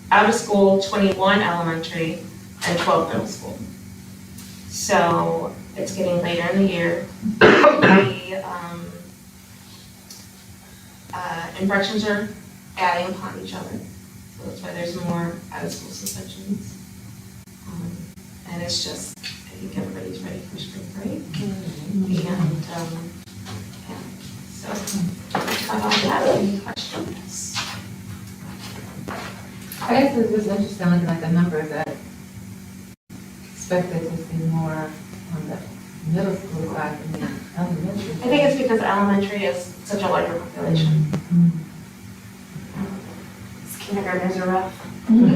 Out of school, 21 elementary and 12 middle school. So it's getting later in the year. The infractions are adding upon each other. So that's why there's more out-of-school suspensions. And it's just, I think everybody's ready for spring break. And, yeah. So, I don't have any questions. I guess it's just interesting looking at the numbers that expected to see more on the middle school side than the elementary. I think it's because elementary is such a larger population. Kindergartners are rough. And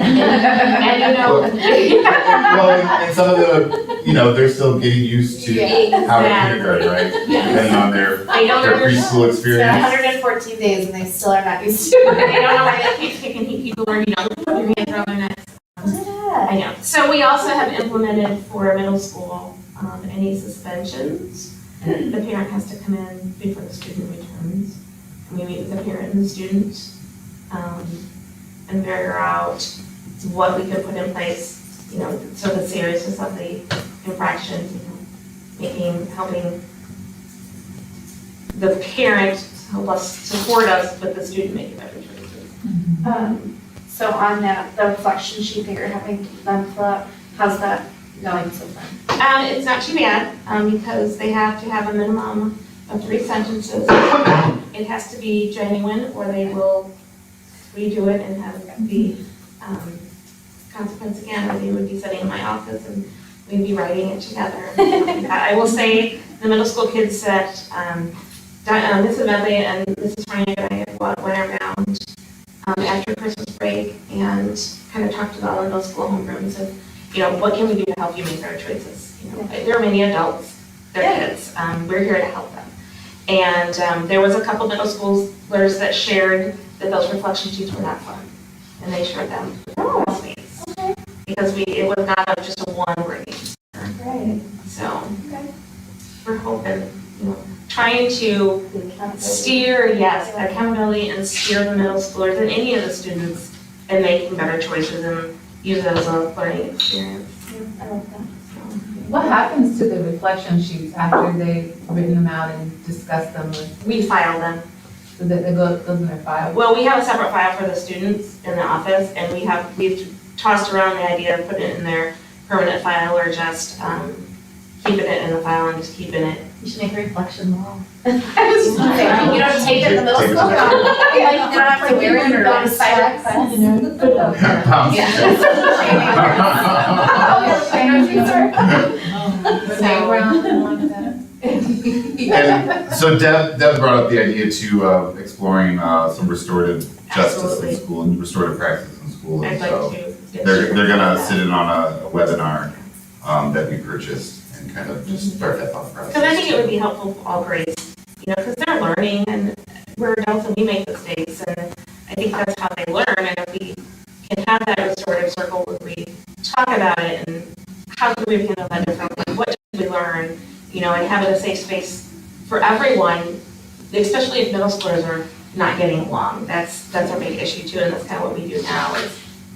Well, and some of the, they're still getting used to how to kindergarten, right? Depending on their preschool experience. 114 days and they still are not used to I it. don't know why they keep picking people where, put your hands around their necks. I know. So we also have implemented for middle school, any suspensions. The parent has to come in before the student returns. And we meet with the parent and the student, and figure out what we could put in place, so the seriousness of the infraction, helping the parent support us, but the student making better choices. So on that, the reflection sheet that you're having them fill out, how's that going so far? It's not too bad, because they have to have a minimum of 3 sentences. It has to be genuine, or they will redo it and have the consequence again, or they would be sitting in my office and we'd be writing it together. I will say, the middle school kids that Mrs. Medley and Mrs. Frank and I went around after Christmas break and kind of talked to all the middle school homerooms of, what can we do to help you make better choices? There are many adults, they're kids, we're here to help them. And there was a couple middle schoolers that shared that those reflection sheets were not fun, and they shared them with their classmates. Because it was not just a one-word answer. Right. So, we're hoping, trying to steer, accountability and steer the middle schoolers and any of the students in making better choices and use it as a learning experience. I love that. What happens to the reflection sheets after they've written them out and discussed them with, We file them. so that they go in their file? Well, we have a separate file for the students in the office, and we've tossed around the idea of putting it in their permanent file or just keeping it in the file and just keeping it. You should make a reflection wall. I was just gonna say, you don't tape it in the middle school. You don't have to wear it or go to cyber class. And so Deb brought up the idea too of exploring some restorative justice Absolutely. in school and restorative practice in school. And I'd like so to. get they're gonna sit in on a webinar that we purchased and kind of just start that thought process. Because I think it would be helpful for all grades, because they're learning and we're adults and we make mistakes, and I think that's how they learn. And if we can have that restorative circle where we talk about it and we've handled that differently, what did we learn, you know, and having a safe space for everyone, especially if middle schoolers are not getting along. That's our big issue too, and that's kind of what we do now is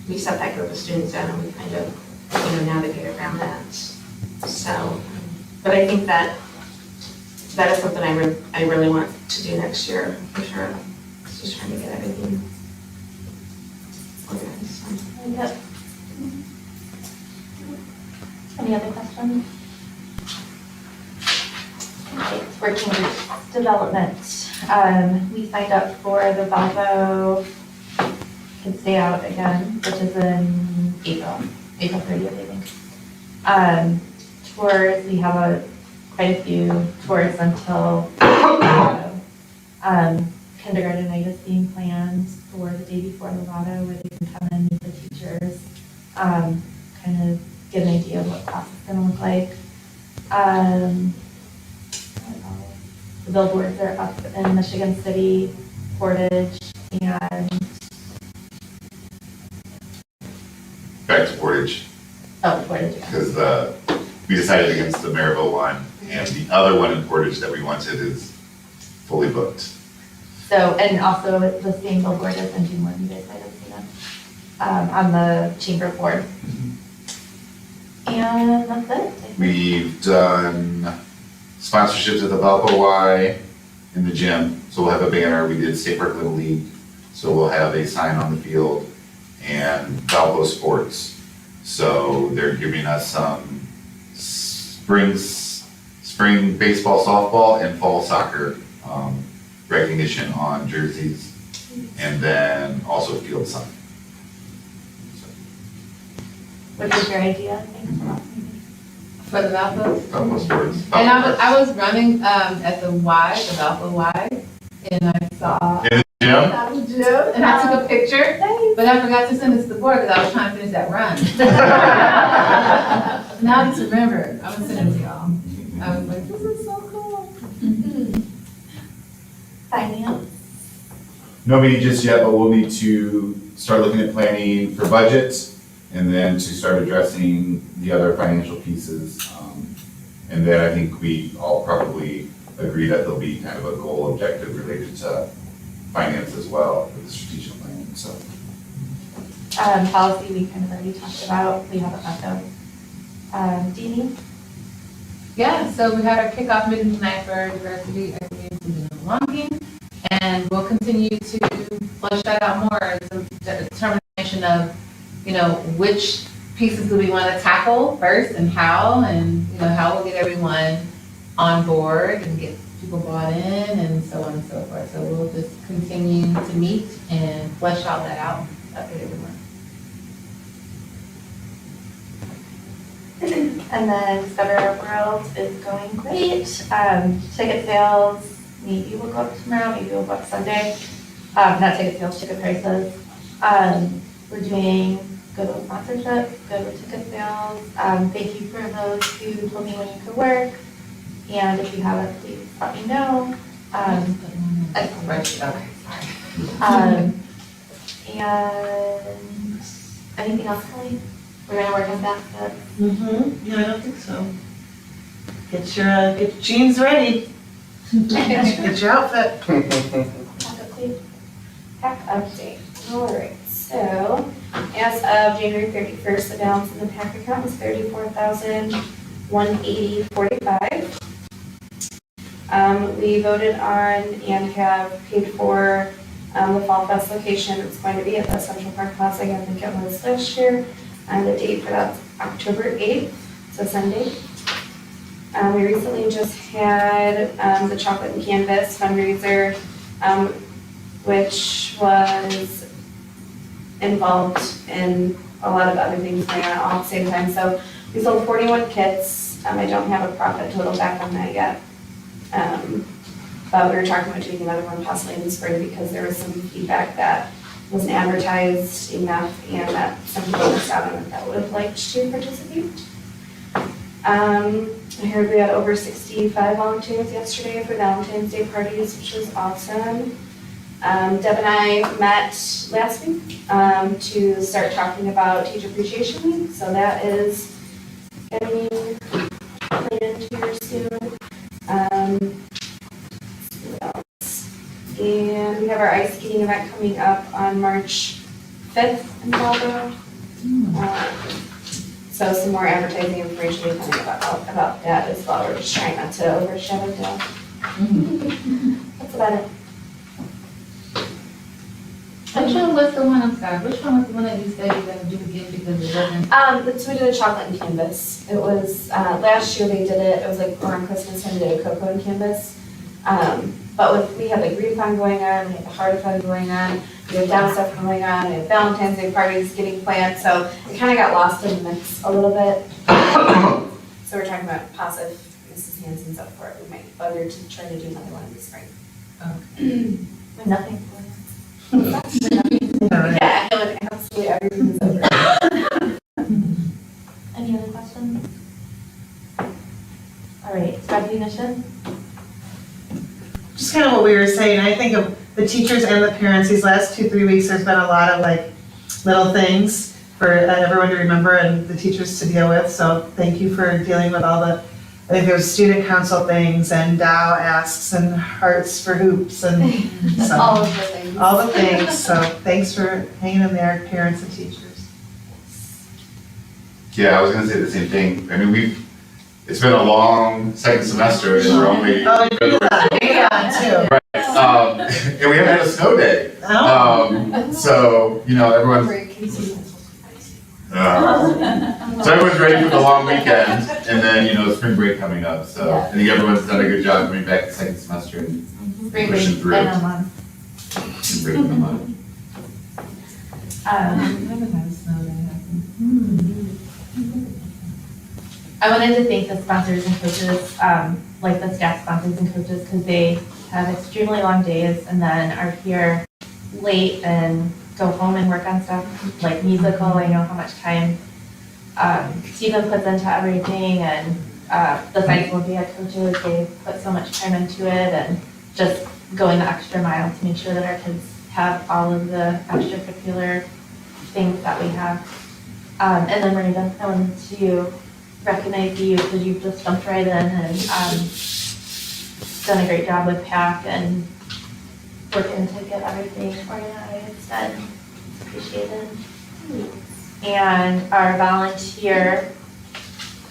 we set that group of students down and we kind of, you know, navigate around that. So, but I think that is something I really want to do next year, for sure. It's just trying to get everything organized. Yep. Any other questions? Okay, working group development. We signed up for the Valpo Kids Day Out again, which is in April 30th, I think. Tours, we have quite a few tours until kindergarten night is being planned for the day before Lovato, where they can come and meet the teachers, kind of get an idea of what class is gonna look like. The billboards are up in Michigan City, Portage, and Back to Portage, Portage, yeah. because we decided against the Maryville one, and the other one in Portage that we wanted is fully booked. So, and also the same billboard as in June, you guys might have seen it, on the chamber board. And that's it. I think. We've done sponsorships at the Valpo Y in the gym, so we'll have a banner. We did State Park Little League, so we'll have a sign on the field, and Valpo Sports. So they're giving us some spring baseball, softball, and fall soccer recognition on jerseys, and then also field sign. Which is your idea, I think, for last meeting. For the Valpo. Valpo Sports. And I was running at the Y, the Valpo Y, and I saw In the gym? at the gym, and I took a picture, but I forgot to send it to the board because I was trying to finish that run. Now I just remembered, I was sending it to y'all. I was like, this is so cool. Finance. No meeting just yet, but we'll need to start looking at planning for budgets and then to start addressing the other financial pieces. And then I think we all probably agree that there'll be kind of a goal objective related to finance as well with the strategic planning, so. Policy we kind of already talked about, we haven't met those. Deanie? Yeah, so we had our kickoff meeting tonight for diversity, equity, inclusion, and belonging. And we'll continue to flesh that out more. So the determination of, you know, which pieces do we want to tackle first and how, and, you know, how we'll get everyone on board and get people bought in and so on and so forth. So we'll just continue to meet and flesh all that out, update everyone. And then Discover Our World is going great. Ticket sales, maybe we'll go up tomorrow, maybe we'll go up Sunday. Not ticket sales, ticket prices. We're doing good with sponsorships, good with ticket sales. Thank you for those who told me when you could work. And if you haven't, please let me know. Okay, sorry. And anything else, Kelly? We're gonna work on that, but Yeah, I don't think so. Get your jeans ready. Get your outfit. Pack update. All right, so as of January 31st, the balance in the PAC account was $34,180.45. We voted on and have paid for the Fall Fest location. It's going to be at the Central Park Plaza, I think it was last year. And the date for that's October 8th, so Sunday. We recently just had the Chocolate and Canvas fundraiser, which was involved in a lot of other things going on all at the same time. So we sold 41 kits. I don't have a profit total back on that yet. But we were talking about doing another one possibly in the spring because there was some feedback that wasn't advertised enough and that some people missed out on it that would have liked to participate. I heard we had over 65 volunteers yesterday for Valentine's Day parties, which was awesome. Deb and I met last week to start talking about Teacher Appreciation Week. So that is getting planned here soon. Let's see what else. And we have our ice skating event coming up on March 5th in Marlboro. So some more advertising information coming about that as well. We're just trying not to overshadow that. That's about it. Which one was the one, I'm sorry, which one was the one that you said you were gonna do again because it wasn't? So we did a chocolate and canvas. It was, last year they did it was like around Christmas time, they did a cocoa and canvas. But we had like Green Fun going on, we had the Heart Fun going on, we had down stuff going on, we had Valentine's Day parties getting planned, so it kind of got lost in the mix a little bit. So we're talking about positive Mrs. Hansen's up for it, we might bother to try to do another one in the spring. With nothing for it. Yeah, I know it absolutely everything is over. Any other questions? All right, recognition. Just kind of what we were saying, I think of the teachers and the parents, these last 2-3 weeks, there's been a lot of like little things for everyone to remember and the teachers to deal with, so thank you for dealing with all the, I think there was student council things and Dow asks and hearts for hoops and so. All of the things. All the things, so thanks for hanging in there, parents and teachers. Yeah, I was gonna say the same thing. I mean, it's been a long second semester and we're only. Oh, yeah, too. And we haven't had a snow day. Oh. So, everyone's, so everyone's ready for the long weekend and then, spring break coming up. So I think everyone's done a good job coming back the second semester and Spring pushing break through. in a month. And breaking them up. Never had a snow day happen. I wanted to thank the sponsors and coaches, like the staff sponsors and coaches, because they have extremely long days and then are here late and go home and work on stuff like musical. I know how much time Stephen puts into everything, and the science Olympiad coaches, they put so much time into it and just going the extra mile to make sure that our kids have all of the extracurricular things that we have. And then Miranda, I wanted to recognize you because you've just jumped right in and done a great job with PAC and working to get everything organized and appreciated. And our volunteer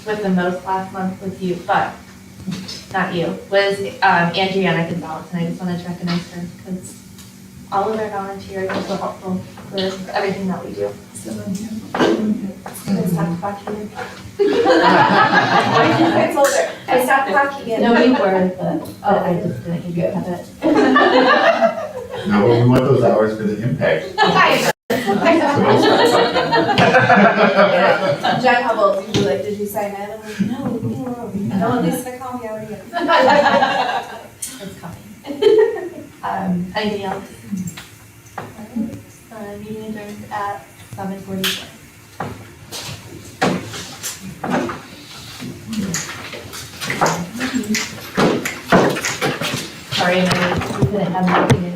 with the most last month was you, but not you, was Adriana Gonzalez, and I just wanted to recognize her because all of our volunteers are so helpful for everything that we do. I stopped talking. I told her, I stopped talking. No, you were, but I just didn't give you credit. No, but we want those hours for the impact. Jack Hubble, usually like, did you sign in? I'm like, no, no, at least they call me out again. It's coming. Anything else? All right, meeting adjourned at 7:44. Sorry, we couldn't have that meeting.